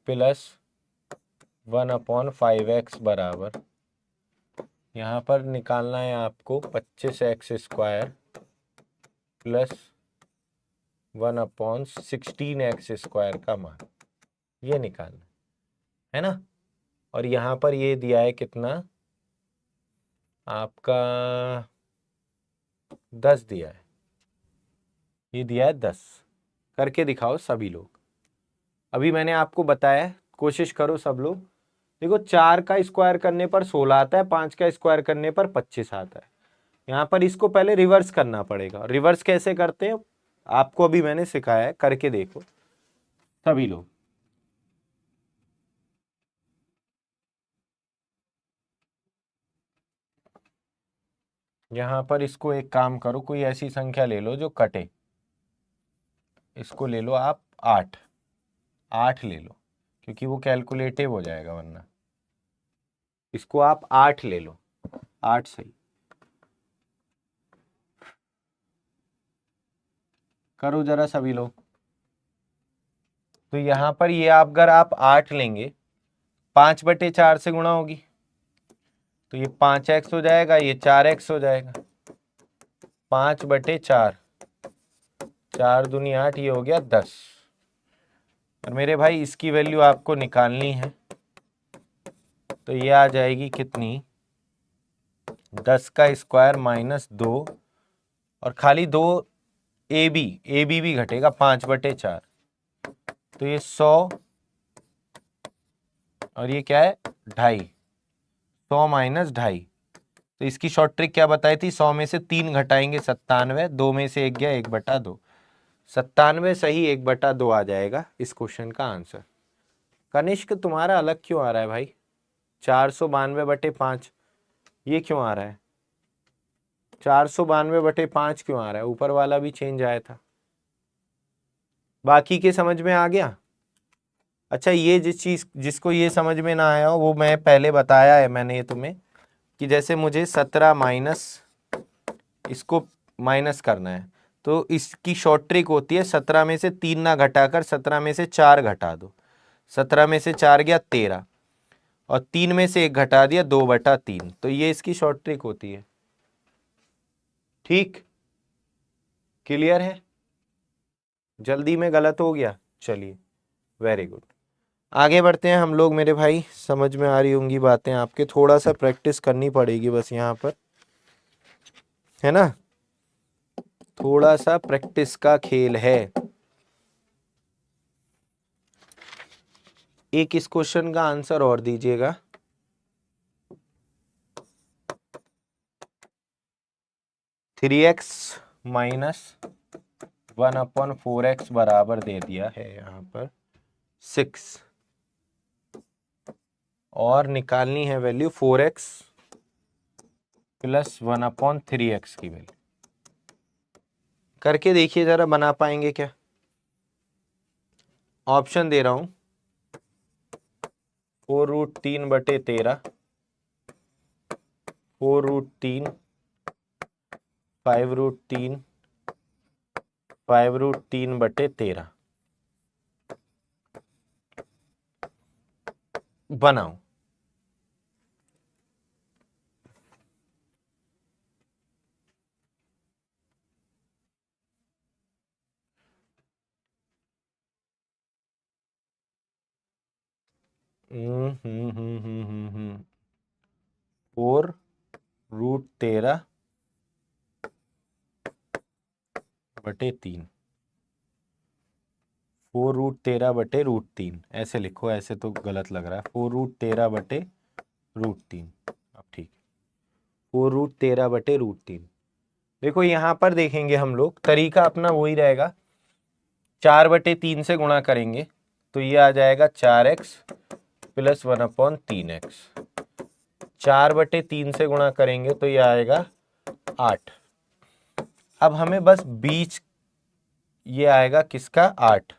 प्लस 1/5x बराबर, यहाँ पर निकालना है आपको 25x² प्लस 1/16x² का मान, ये निकालना है ना। और यहाँ पर ये दिया है कितना आपका 10 दिया है, ये दिया है 10। करके दिखाओ सभी लोग। अभी मैंने आपको बताया, कोशिश करो सब लोग। देखो 4 का स्क्वायर करने पर 16 आता है, 5 का स्क्वायर करने पर 25 आता है। यहाँ पर इसको पहले रिवर्स करना पड़ेगा। रिवर्स कैसे करते हैं आपको अभी मैंने सिखाया है, करके देखो सभी लोग। यहाँ पर इसको एक काम करो, कोई ऐसी संख्या ले लो जो कटे। इसको ले लो आप 8 ले लो, क्योंकि वो कैलकुलेटिव हो जाएगा वरना। इसको आप 8 ले लो, 8 सही। करो जरा सभी लोग। तो यहाँ पर ये अगर आप 8 लेंगे, 5/4 से गुणा होगी, तो ये 5x हो जाएगा, ये 4x हो जाएगा। 5/4, 4 दूनी 8, ये हो गया 10। और मेरे भाई इसकी वैल्यू आपको निकालनी है, तो ये आ जाएगी कितनी, 10 का स्क्वायर माइनस 2, और खाली 2 ए बी भी घटेगा, 5/4, तो ये 100, और ये क्या है 2.5, 100 माइनस 2.5। तो इसकी शॉर्ट ट्रिक क्या बताई थी, 100 में से 3 घटाएंगे 97, 2 में से 1 गया 1/2, 97 सही 1/2 आ जाएगा इस क्वेश्चन का आंसर। कनिष्क तुम्हारा अलग क्यों आ रहा है भाई, 492/5 ये क्यों आ रहा है, 492/5 क्यों आ रहा है, ऊपर वाला भी चेंज आया था। बाकी के समझ में आ गया। अच्छा, ये जिसको ये समझ में ना आया हो, वो मैं पहले बताया है मैंने ये तुम्हें, कि जैसे मुझे 17 माइनस इसको माइनस करना है, तो इसकी शॉर्ट ट्रिक होती है 17 में से 3 ना घटाकर 17 में से 4 घटा दो। 17 में से 4 गया 13, और 3 में से 1 घटा दिया 2/3, तो ये इसकी शॉर्ट ट्रिक होती है। ठीक, क्लियर है। जल्दी में गलत हो गया, चलिए वेरी गुड। आगे बढ़ते हैं हम लोग मेरे भाई। समझ में आ रही होंगी बातें आपके, थोड़ा सा प्रैक्टिस करनी पड़ेगी बस यहाँ पर, है ना, थोड़ा सा प्रैक्टिस का खेल है। एक इस क्वेश्चन का आंसर और दीजिएगा। थ्री एक्स माइनस 1/4x बराबर दे दिया है यहाँ पर 6, और निकालनी है वैल्यू 4x प्लस 1/3x की वैल्यू। करके देखिए जरा, बना पाएंगे क्या। ऑप्शन दे रहा हूं, 4√3/13, 4√3, 5√3, 5√3/13 बनाओ। फोर रूट 13/3, 4√13/√3 ऐसे लिखो, ऐसे तो गलत लग रहा है। 4√13/√3, अब ठीक, 4√13/√3। देखो यहाँ पर देखेंगे हम लोग, तरीका अपना वही रहेगा, 4/3 से गुणा करेंगे, तो ये आ जाएगा 4x प्लस 1/3x। 4/3 से गुणा करेंगे तो ये आएगा 8। अब हमें बस बीच, ये आएगा किसका 8,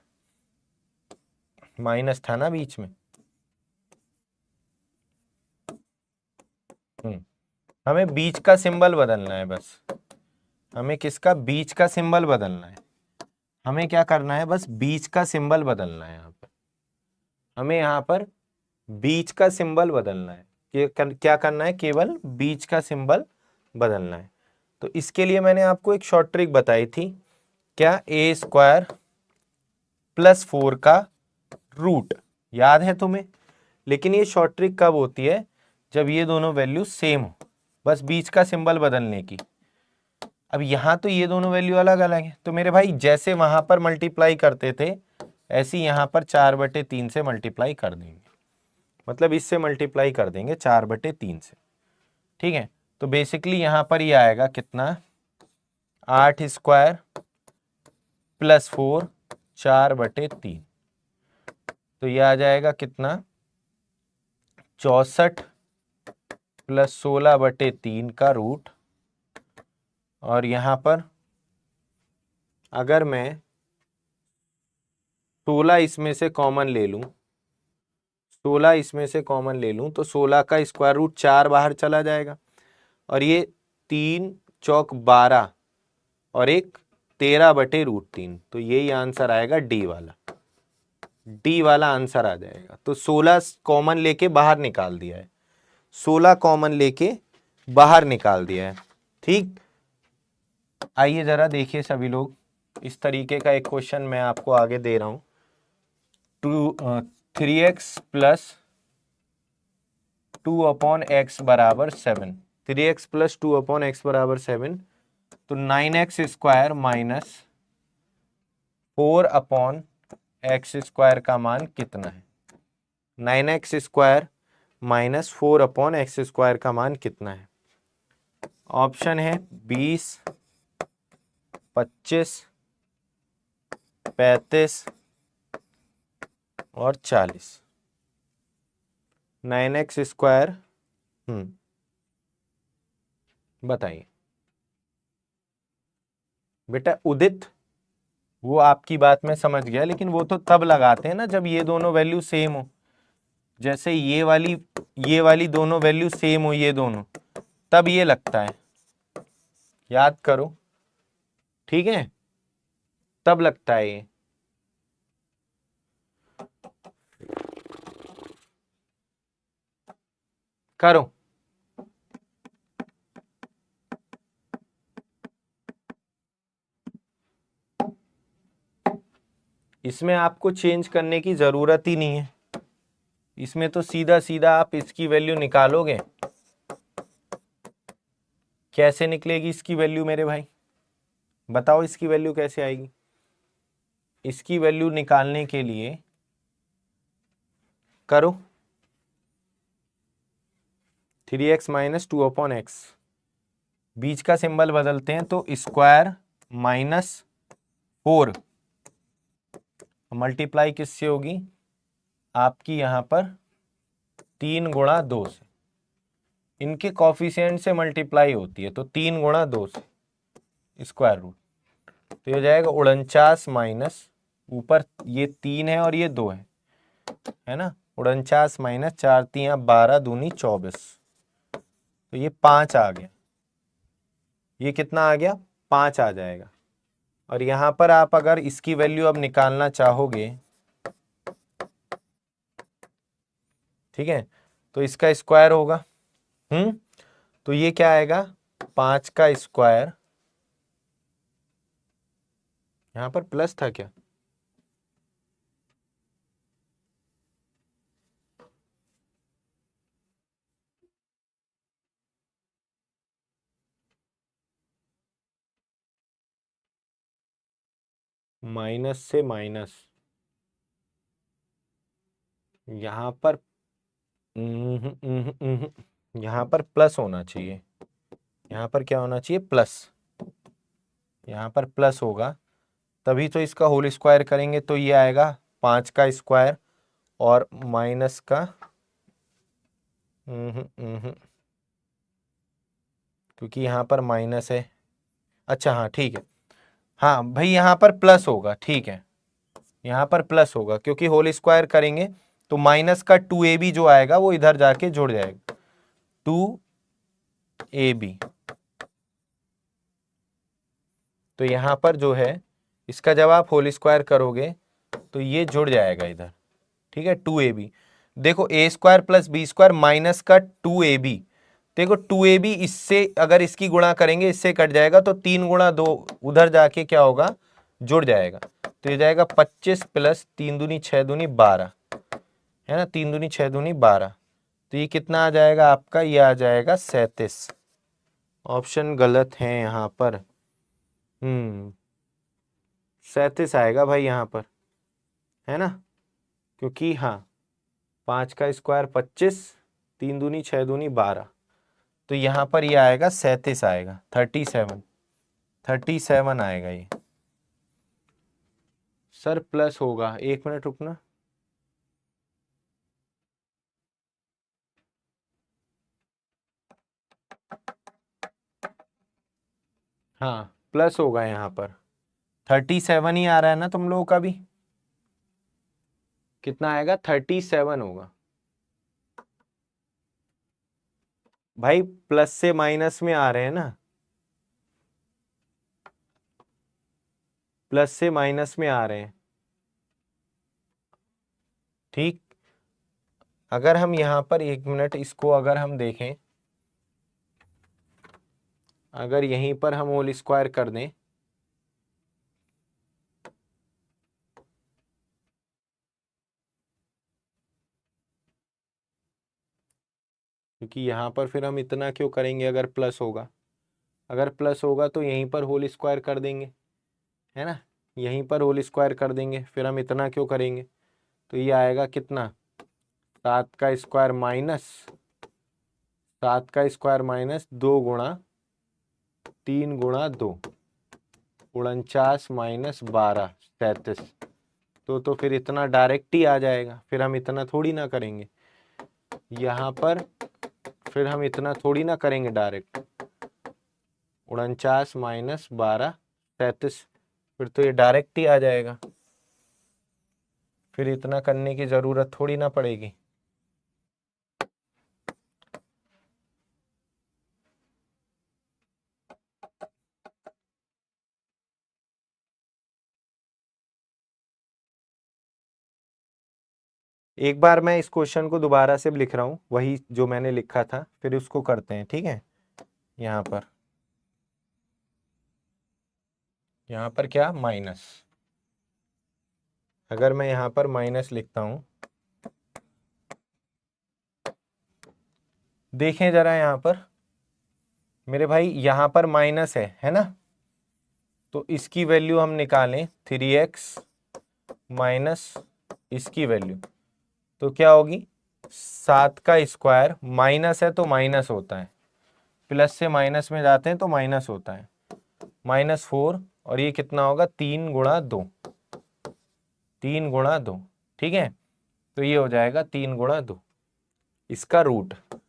माइनस था ना बीच में। हमें बीच का सिंबल बदलना है बस, हमें किसका, बीच का सिंबल बदलना है। हमें क्या करना है, बस बीच का सिंबल बदलना है यहाँ पर। हमें यहाँ पर बीच का सिंबल बदलना है। क्या करना है? केवल बीच का सिंबल बदलना है। तो इसके लिए मैंने आपको एक शॉर्ट ट्रिक बताई थी, क्या? ए स्क्वायर प्लस 4 का रूट, याद है तुम्हें? लेकिन ये शॉर्ट ट्रिक कब होती है? जब ये दोनों वैल्यू सेम हो, बस बीच का सिंबल बदलने की। अब यहां तो ये दोनों वैल्यू अलग अलग है, तो मेरे भाई जैसे वहां पर मल्टीप्लाई करते थे ऐसे यहां पर 4/3 से मल्टीप्लाई कर देंगे, मतलब इससे मल्टीप्लाई कर देंगे 4/3 से। ठीक है, तो बेसिकली यहां पर ये आएगा कितना? 8 स्क्वायर प्लस 4 4/3, तो ये आ जाएगा कितना? 64 प्लस 16/3 का रूट। और यहां पर अगर मैं 16 इसमें से कॉमन ले लूं, 16 इसमें से कॉमन ले लूं तो 16 का स्क्वायर रूट 4 बाहर चला जाएगा, और ये 3 चौक 12 और एक 13/√3, तो यही आंसर आएगा डी वाला। डी वाला आंसर आ जाएगा। तो 16 कॉमन लेके बाहर निकाल दिया है, 16 कॉमन लेके बाहर निकाल दिया है। ठीक, आइए जरा देखिए सभी लोग, इस तरीके का एक क्वेश्चन मैं आपको आगे दे रहा हूं। 3x प्लस 2/x बराबर 7, 3x प्लस 2/x बराबर 7, तो 9x square minus 4/x square का मान कितना है? 9x square minus 4/x square का मान कितना है? ऑप्शन है 20, 25, 35 और 40। 9x स्क्वायर, बताइए बेटा। उदित, वो आपकी बात में समझ गया, लेकिन वो तो तब लगाते हैं ना जब ये दोनों वैल्यू सेम हो। जैसे ये वाली दोनों वैल्यू सेम हो, ये दोनों, तब ये लगता है, याद करो। ठीक है, तब लगता है ये। करो। इसमें आपको चेंज करने की जरूरत ही नहीं है, इसमें तो सीधा सीधा आप इसकी वैल्यू निकालोगे। कैसे निकलेगी इसकी वैल्यू मेरे भाई? बताओ इसकी वैल्यू कैसे आएगी? इसकी वैल्यू निकालने के लिए करो 3x माइनस 2/x, बीच का सिंबल बदलते हैं तो स्क्वायर माइनस 4, मल्टीप्लाई किससे होगी? आपकी यहां पर 3 गुणा 2 से, इनके कॉफिशिएंट से मल्टीप्लाई होती है, तो 3 गुणा 2 से स्क्वायर रूट, तो ये जाएगा 49 माइनस, ऊपर ये 3 है और ये 2 है ना, 49 माइनस 4 3 12 दूनी 24, तो ये 5 आ गया। ये कितना आ गया? 5 आ जाएगा। और यहां पर आप अगर इसकी वैल्यू अब निकालना चाहोगे, ठीक है, तो इसका स्क्वायर होगा। तो ये क्या आएगा? 5 का स्क्वायर, यहां पर प्लस था क्या? माइनस से माइनस, यहां पर यहां पर प्लस होना चाहिए, यहां पर क्या होना चाहिए? प्लस। यहां पर प्लस होगा तभी तो इसका होल स्क्वायर करेंगे, तो ये आएगा 5 का स्क्वायर और माइनस का क्योंकि यहां पर माइनस है। अच्छा हाँ ठीक है, हाँ भाई यहाँ पर प्लस होगा, ठीक है, यहाँ पर प्लस होगा क्योंकि होल स्क्वायर करेंगे तो माइनस का 2ab जो आएगा वो इधर जाके जुड़ जाएगा, 2ab। तो यहां पर जो है इसका जब आप होल स्क्वायर करोगे तो ये जुड़ जाएगा इधर। ठीक है 2ab। देखो a square plus b square minus का 2ab, देखो 2ab इससे अगर इसकी गुणा करेंगे इससे कट जाएगा, तो 3 गुणा 2 उधर जाके क्या होगा, जुड़ जाएगा, तो ये जाएगा 25 प्लस 3 दूनी 6 दूनी 12, है ना, 3 दूनी 6 दूनी 12, तो ये कितना आ जाएगा आपका, ये आ जाएगा 37। ऑप्शन गलत है यहाँ पर, 37 आएगा भाई यहाँ पर, है ना, क्योंकि हाँ 5 का स्क्वायर 25, 3 दूनी 6 दूनी 12, तो यहाँ पर ये आएगा 37 आएगा, 37 आएगा ये। सर प्लस होगा, 1 मिनट रुकना। हाँ प्लस होगा यहाँ पर, 37 ही आ रहा है ना तुम लोगों का भी, कितना आएगा 37 होगा भाई, प्लस से माइनस में आ रहे हैं ना, प्लस से माइनस में आ रहे हैं, ठीक। अगर हम यहाँ पर 1 मिनट इसको अगर हम देखें, अगर यहीं पर हम होल स्क्वायर कर दें, क्योंकि यहाँ पर फिर हम इतना क्यों करेंगे, अगर प्लस होगा, अगर प्लस होगा तो यहीं पर होल स्क्वायर कर देंगे, है ना, यहीं पर होल स्क्वायर कर देंगे, फिर हम इतना क्यों करेंगे, तो ये आएगा कितना, 7 का स्क्वायर माइनस 2 गुणा 3 गुणा 2, 49 माइनस 12 37, तो फिर इतना डायरेक्ट ही आ जाएगा, फिर हम इतना थोड़ी ना करेंगे यहाँ पर, फिर हम इतना थोड़ी ना करेंगे डायरेक्ट, 49 माइनस 12 37, फिर तो ये डायरेक्ट ही आ जाएगा, फिर इतना करने की जरूरत थोड़ी ना पड़ेगी। एक बार मैं इस क्वेश्चन को दोबारा से लिख रहा हूं, वही जो मैंने लिखा था, फिर उसको करते हैं, ठीक है। यहाँ पर क्या, माइनस, अगर मैं यहाँ पर माइनस लिखता हूं, देखें जरा यहाँ पर मेरे भाई, यहाँ पर माइनस है ना, तो इसकी वैल्यू हम निकालें 3x माइनस इसकी वैल्यू, तो क्या होगी, 7 का स्क्वायर, माइनस है तो माइनस होता है, प्लस से माइनस में जाते हैं तो माइनस होता है, -4, और ये कितना होगा 3 गुणा 2, 3 गुणा 2, ठीक है, तो ये हो जाएगा 3 गुणा 2, इसका रूट, तो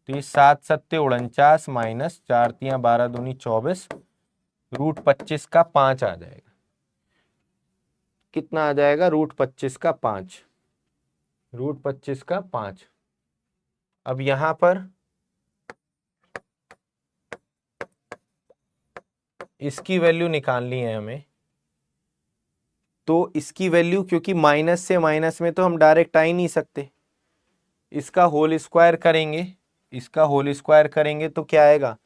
ये 7 7 49 माइनस 4 3 12 दूनी 24, रूट 25 का 5 आ जाएगा, कितना आ जाएगा, रूट 25 का 5, रूट 25 का 5। अब यहां पर इसकी वैल्यू निकालनी है हमें, तो इसकी वैल्यू, क्योंकि माइनस से माइनस में तो हम डायरेक्ट आ ही नहीं सकते, इसका होल स्क्वायर करेंगे, इसका होल स्क्वायर करेंगे तो क्या आएगा,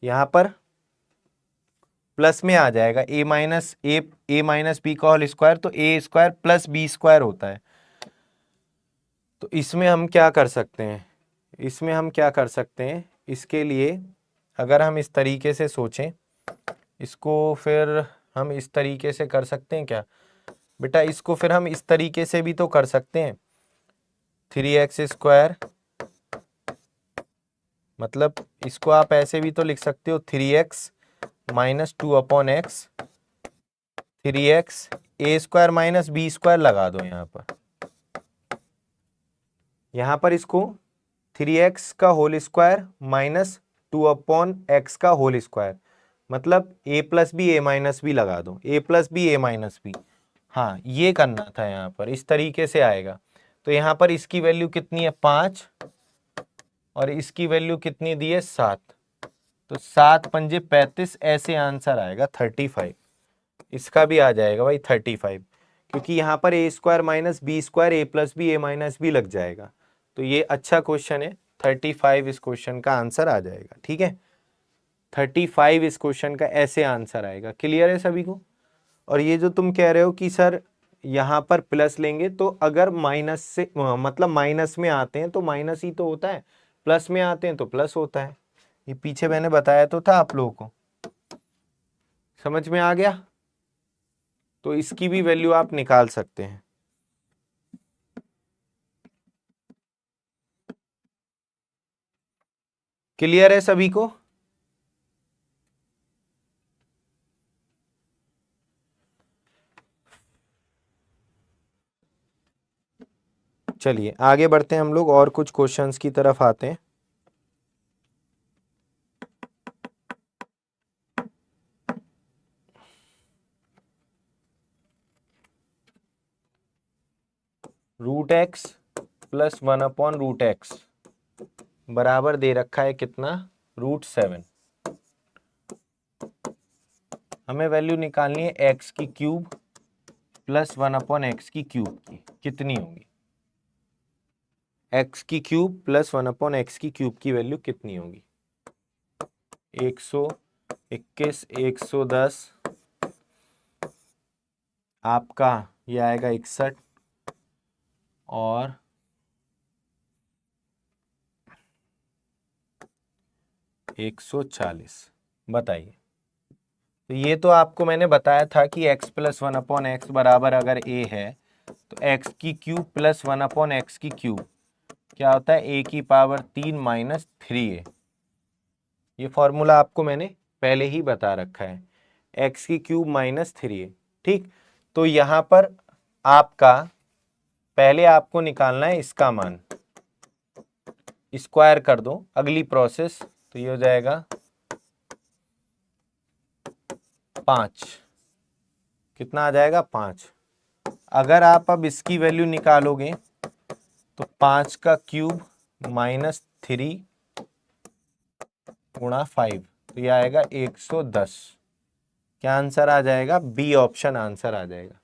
यहां पर प्लस में आ जाएगा, ए माइनस बी का होल स्क्वायर, तो ए स्क्वायर प्लस बी स्क्वायर होता है। तो इसमें हम क्या कर सकते हैं, इसमें हम क्या कर सकते हैं, इसके लिए अगर हम इस तरीके से सोचें, इसको फिर हम इस तरीके से कर सकते हैं क्या बेटा, इसको फिर हम इस तरीके से भी तो कर सकते हैं, 3x स्क्वायर, मतलब इसको आप ऐसे भी तो लिख सकते हो, 3x माइनस 2/x, 3x ए स्क्वायर माइनस बी स्क्वायर लगा दो यहाँ पर इसको 3x का होल स्क्वायर माइनस 2/x का होल स्क्वायर, मतलब a plus B A minus B लगा दो, a plus B A minus B, हाँ ये करना था यहाँ पर, इस तरीके से आएगा। तो यहाँ पर इसकी वैल्यू कितनी है 5, और इसकी वैल्यू कितनी दी है 7, तो 7 पंजे 35, ऐसे आंसर आएगा 35, इसका भी आ जाएगा भाई 35, क्योंकि यहाँ पर ए square minus B square A plus B A minus B लग जाएगा। तो ये अच्छा क्वेश्चन है, 35 इस क्वेश्चन का आंसर आ जाएगा। ठीक है, 35 इस क्वेश्चन का ऐसे आंसर आएगा। क्लियर है सभी को? और ये जो तुम कह रहे हो कि सर यहाँ पर प्लस लेंगे, तो अगर माइनस से मतलब माइनस में आते हैं तो माइनस ही तो होता है, प्लस में आते हैं तो प्लस होता है। ये पीछे मैंने बताया तो था आप लोगों को, समझ में आ गया? तो इसकी भी वैल्यू आप निकाल सकते हैं। क्लियर है सभी को? चलिए आगे बढ़ते हैं हम लोग और कुछ क्वेश्चंस की तरफ आते हैं। रूट एक्स प्लस 1/√x बराबर दे रखा है कितना? √7। हमें वैल्यू निकालनी है एक्स की क्यूब प्लस 1/x की क्यूब की, कितनी होगी? एक्स की क्यूब प्लस 1/x की क्यूब की वैल्यू कितनी होगी? 121, 110, आपका ये आएगा 61 और 140। बताइए। तो ये तो आपको मैंने बताया था कि x प्लस 1/x बराबर अगर a है तो x की क्यूब प्लस 1/x की क्यूब क्या होता है? a की पावर 3 माइनस 3a। ये फॉर्मूला आपको मैंने पहले ही बता रखा है, x की क्यूब माइनस 3a। ठीक, तो यहाँ पर आपका पहले आपको निकालना है इसका मान, स्क्वायर कर दो अगली प्रोसेस, तो ये हो जाएगा 5। कितना आ जाएगा? 5। अगर आप अब इसकी वैल्यू निकालोगे तो 5 का क्यूब माइनस 3 गुणा 5, तो ये आएगा 110। क्या आंसर आ जाएगा? बी ऑप्शन आंसर आ जाएगा।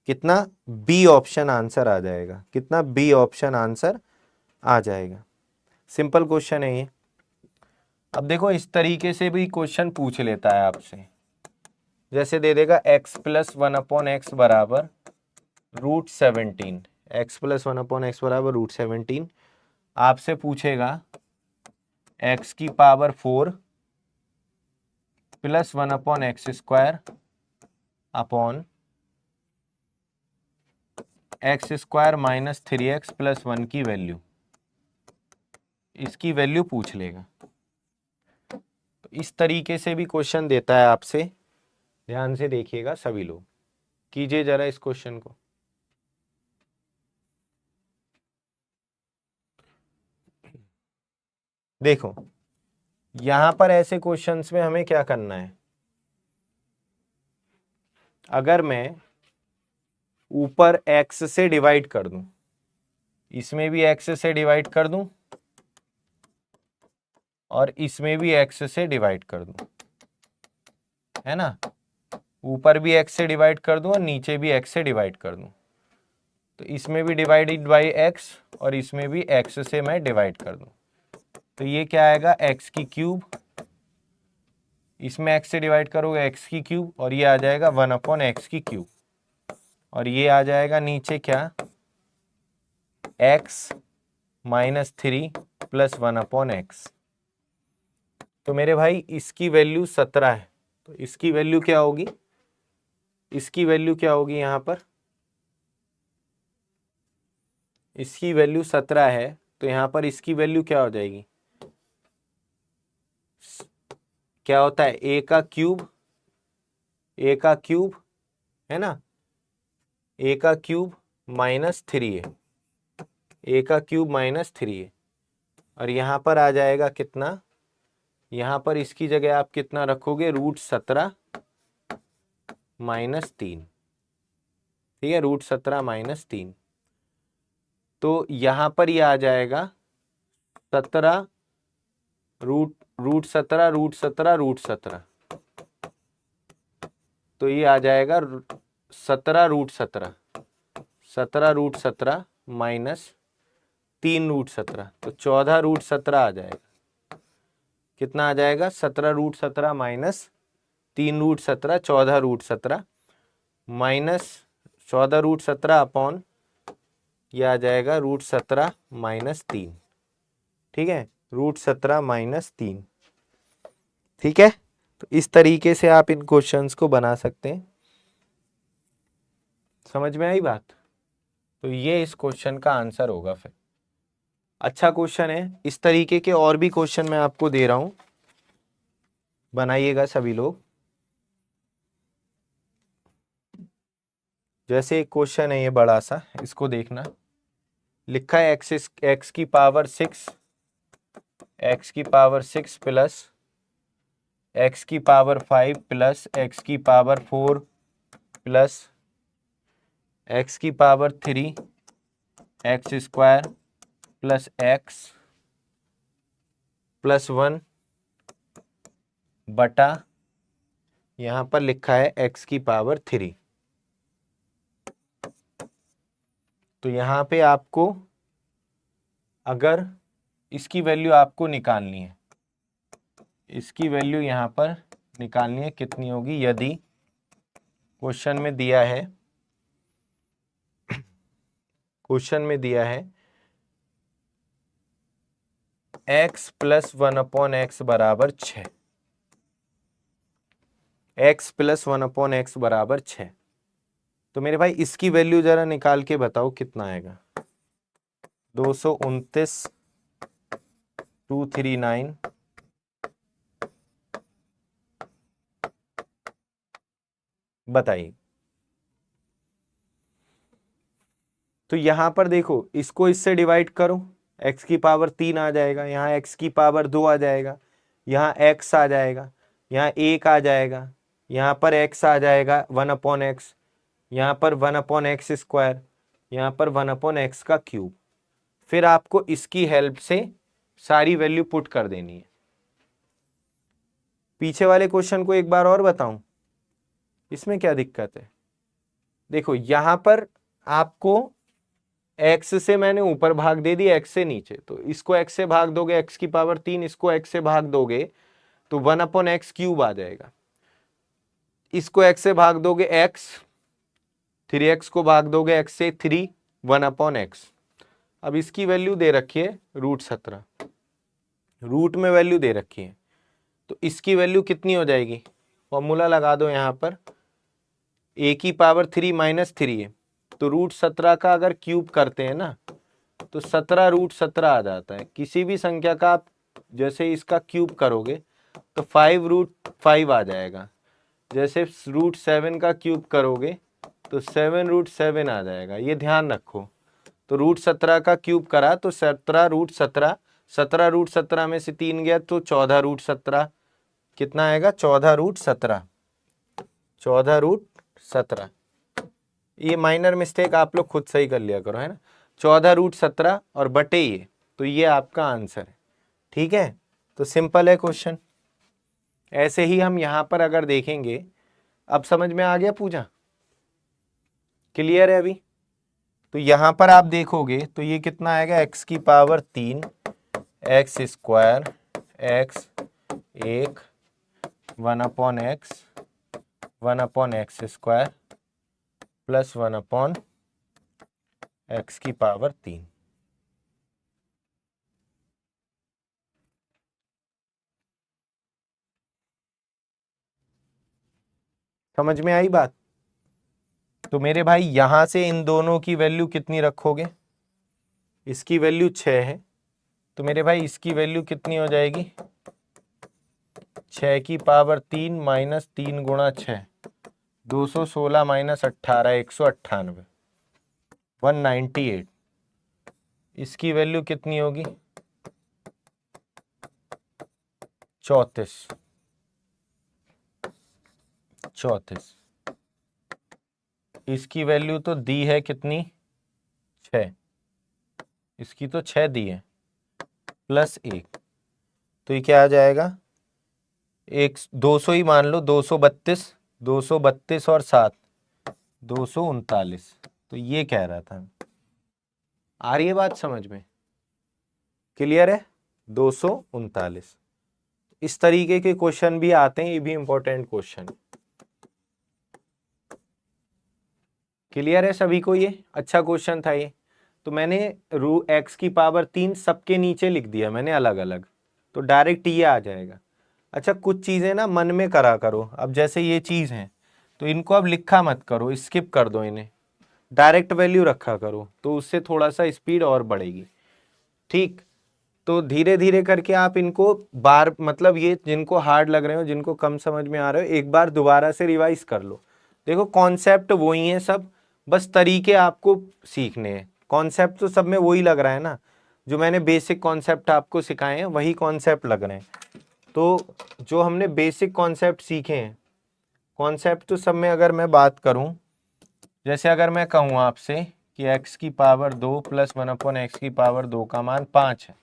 कितना? बी ऑप्शन आंसर आ जाएगा। कितना? बी ऑप्शन आंसर आ जाएगा। सिंपल क्वेश्चन है ये। अब देखो इस तरीके से भी क्वेश्चन पूछ लेता है आपसे, जैसे दे देगा x प्लस 1/x बराबर √17, x प्लस 1/x बराबर √17। आपसे पूछेगा x की power 4 plus 1/x square upon x square minus 3x plus 1 की वैल्यू, इसकी वैल्यू पूछ लेगा। तो इस तरीके से भी क्वेश्चन देता है आपसे, ध्यान से देखिएगा सभी लोग, कीजिए जरा इस क्वेश्चन को। देखो यहां पर ऐसे क्वेश्चंस में हमें क्या करना है, अगर मैं ऊपर x से डिवाइड कर दूं, इसमें भी x से डिवाइड कर दूं और इसमें भी x से डिवाइड कर दूं, है ना, ऊपर भी x से डिवाइड कर दूं और नीचे भी x से डिवाइड कर दूं, तो इसमें भी डिवाइडेड बाई x और इसमें भी x से मैं डिवाइड कर दूं, तो ये क्या आएगा? x की क्यूब, इसमें x से डिवाइड करोगे x की क्यूब और ये आ जाएगा 1/x की क्यूब, और ये आ जाएगा नीचे क्या? x minus 3 plus 1/x। तो मेरे भाई इसकी वैल्यू 17 है, तो इसकी वैल्यू क्या होगी? इसकी वैल्यू क्या होगी यहां पर? इसकी वैल्यू 17 है, तो यहां पर इसकी वैल्यू क्या हो जाएगी? क्या होता है? a का क्यूब, a का क्यूब है ना, a का क्यूब माइनस 3a, a का क्यूब माइनस 3a, और यहां पर आ जाएगा कितना? यहां पर इसकी जगह आप कितना रखोगे? √17 माइनस 3। ठीक है, √17 माइनस 3, तो यहां पर ये आ जाएगा 17 √17 √17 √17, तो ये आ जाएगा 17√17, 17√17 माइनस 3√17, तो 14√17 आ जाएगा। कितना आ जाएगा? 17√17 माइनस 3√17, 14√17 माइनस 14√17 अपॉन यह आ जाएगा √17 माइनस 3। ठीक है, √17 माइनस 3। ठीक है, तो इस तरीके से आप इन क्वेश्चंस को बना सकते हैं। समझ में आई बात? तो ये इस क्वेश्चन का आंसर होगा। फिर अच्छा क्वेश्चन है। इस तरीके के और भी क्वेश्चन मैं आपको दे रहा हूं, बनाइएगा सभी लोग। जैसे एक क्वेश्चन है ये बड़ा सा, इसको देखना। लिखा है एक्स की पावर 6, एक्स की पावर 6 प्लस एक्स की पावर 5 प्लस एक्स की पावर 4 प्लस एक्स की power 3 x square plus x plus 1 बटा यहां पर लिखा है एक्स की पावर 3। तो यहां पे आपको अगर इसकी वैल्यू आपको निकालनी है, इसकी वैल्यू यहां पर निकालनी है, कितनी होगी? यदि क्वेश्चन में दिया है, क्वेश्चन में दिया है x प्लस 1/x बराबर 6, x प्लस 1/x बराबर 6। तो मेरे भाई इसकी वैल्यू जरा निकाल के बताओ कितना आएगा? 229 239 बताइए। तो यहां पर देखो, इसको इससे डिवाइड करो, x की पावर 3 आ जाएगा, यहाँ x की पावर 2 आ जाएगा, यहाँ x आ जाएगा, यहाँ 1 आ जाएगा, यहाँ पर x आ जाएगा 1/x, यहाँ पर 1/x स्क्वायर, यहाँ पर 1/x का क्यूब। फिर आपको इसकी हेल्प से सारी वैल्यू पुट कर देनी है। पीछे वाले क्वेश्चन को एक बार और बताऊं, इसमें क्या दिक्कत है? देखो यहां पर आपको x से मैंने ऊपर भाग दे दी, x से नीचे, तो इसको x से भाग दोगे x की पावर 3, इसको x से भाग दोगे तो 1/x क्यूब आ जाएगा। इसको x से भाग दोगे x, 3x को भाग दोगे x से 3, 1/x। अब इसकी वैल्यू दे रखी है √17, रूट में वैल्यू दे रखी है, तो इसकी वैल्यू कितनी हो जाएगी? फॉर्मूला लगा दो यहां पर, a की पावर 3 माइनस 3 है, तो √17 का अगर क्यूब करते हैं ना तो 17√17 आ जाता है। किसी भी संख्या का आप जैसे इसका क्यूब करोगे तो 5√5 आ जाएगा। जैसे √7 का क्यूब करोगे तो 7√7 आ जाएगा, ये ध्यान रखो। तो √17 का क्यूब करा तो 17√17, 17√17 में से 3 गया तो 14√17, कितना आएगा? 14√17, 14√17। ये माइनर मिस्टेक आप लोग खुद सही कर लिया करो, है ना। 14√17 और बटे ये, तो ये आपका आंसर है। ठीक है, तो सिंपल है क्वेश्चन। ऐसे ही हम यहां पर अगर देखेंगे, अब समझ में आ गया पूजा? क्लियर है अभी? तो यहां पर आप देखोगे तो ये कितना आएगा? x की power 3 x square x 1 1/x 1/x square plus 1/x की पावर 3। समझ में आई बात? तो मेरे भाई यहां से इन दोनों की वैल्यू कितनी रखोगे? इसकी वैल्यू 6 है, तो मेरे भाई इसकी वैल्यू कितनी हो जाएगी? 6 की पावर 3 माइनस 3 गुणा 6, 216 माइनस 18, 198, 198। इसकी वैल्यू कितनी होगी? 34। इसकी वैल्यू तो दी है कितनी? 6। इसकी तो 6 दी है, प्लस 1, तो ये क्या आ जाएगा? 200 ही मान लो, 232, 232 और 7, 239, तो ये कह रहा था। आ रही है बात समझ में? क्लियर है? 239। इस तरीके के क्वेश्चन भी आते हैं, ये भी इंपॉर्टेंट क्वेश्चन। क्लियर है सभी को? ये अच्छा क्वेश्चन था ये। तो मैंने x की पावर 3 सबके नीचे लिख दिया मैंने अलग अलग, तो डायरेक्ट ये आ जाएगा। अच्छा, कुछ चीजें ना मन में करा करो। अब जैसे ये चीज है तो इनको अब लिखा मत करो, स्किप कर दो इन्हें, डायरेक्ट वैल्यू रखा करो, तो उससे थोड़ा सा स्पीड और बढ़ेगी। ठीक, तो धीरे धीरे करके आप इनको बार, मतलब ये जिनको हार्ड लग रहे हो, जिनको कम समझ में आ रहे हो, एक बार दोबारा से रिवाइज कर लो। देखो कॉन्सेप्ट वही है सब, बस तरीके आपको सीखने हैं। कॉन्सेप्ट तो सब में वही लग रहा है ना, जो मैंने बेसिक कॉन्सेप्ट आपको सिखाए हैं वही कॉन्सेप्ट लग रहे हैं। तो जो हमने बेसिक कॉन्सेप्ट सीखे हैं, कॉन्सेप्ट तो सब में अगर मैं बात करूं, जैसे अगर मैं कहूं आपसे कि x की पावर 2 प्लस 1/x की पावर 2 का मान 5 है,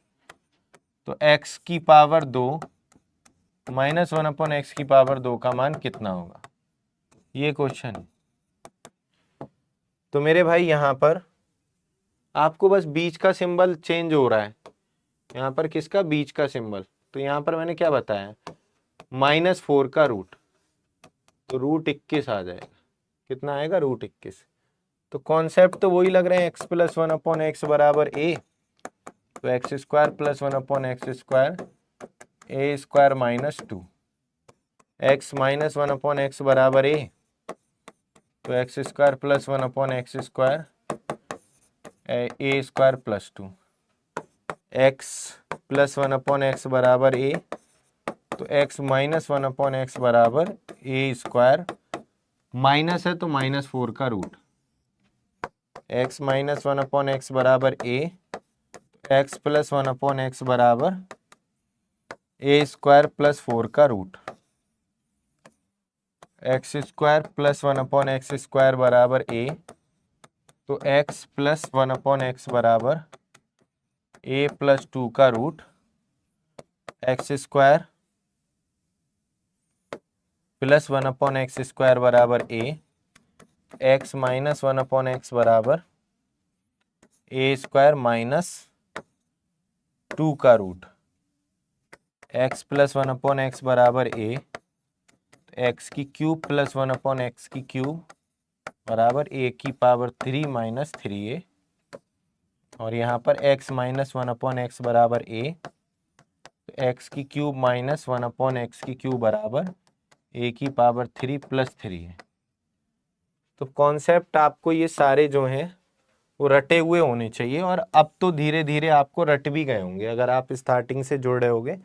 तो x की पावर 2 माइनस 1/x की पावर 2 का मान कितना होगा, ये क्वेश्चन है। तो मेरे भाई यहाँ पर आपको बस बीच का सिंबल चेंज हो रहा है, यहाँ पर किसका, बीच का सिंबल। तो यहाँ पर मैंने क्या बताया, -4 का रूट, तो √21 आ जाएगा। कितना आएगा, √21। तो कॉन्सेप्ट तो वही लग रहे हैं, x + 1/x बराबर a, तो x² + 1/x² a² - 2, x - 1/x बराबर a, तो x² + 1/x² a² + 2, x + 1/x बराबर a, तो x - 1/x बराबर a², माइनस है तो -4 का रूट, x - 1/x बराबर a, x + 1/x बराबर a² + 4 का रूट, x² + 1/x² बराबर a, तो x + 1/x बराबर a + 2 का रूट, x² + 1/x² बराबर a, x - 1/x बराबर a² - 2 का रूट, x + 1/x बराबर a, x की क्यूब + 1/x की क्यूब बराबर a की पावर 3 - 3a, और यहाँ पर x - 1/x बराबर a, तो x की क्यूब - 1/x की क्यूब बराबर a की पावर 3 + 3 है। तो कॉन्सेप्ट आपको ये सारे जो हैं वो रटे हुए होने चाहिए, और अब तो धीरे धीरे आपको रट भी गए होंगे। अगर आप स्टार्टिंग से जुड़ रहे होगे,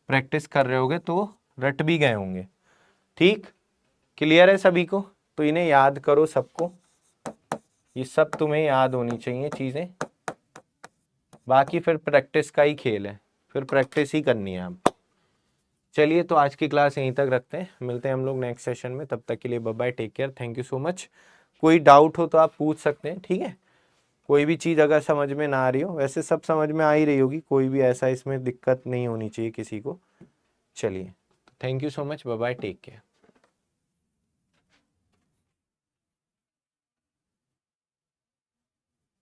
प्रैक्टिस कर रहे होगे, तो रट भी गए होंगे। ठीक, क्लियर है सभी को? तो इन्हें याद करो सबको, ये सब तुम्हें याद होनी चाहिए चीज़ें। बाकी फिर प्रैक्टिस का ही खेल है, फिर प्रैक्टिस ही करनी है आप। चलिए, तो आज की क्लास यहीं तक रखते हैं, मिलते हैं हम लोग नेक्स्ट सेशन में। तब तक के लिए bye bye, take care, thank you so much. कोई डाउट हो तो आप पूछ सकते हैं, ठीक है? कोई भी चीज़ अगर समझ में ना आ रही हो, वैसे सब समझ में आ ही रही होगी, कोई भी ऐसा इसमें दिक्कत नहीं होनी चाहिए किसी को। चलिए, thank you so much, bye bye, take care.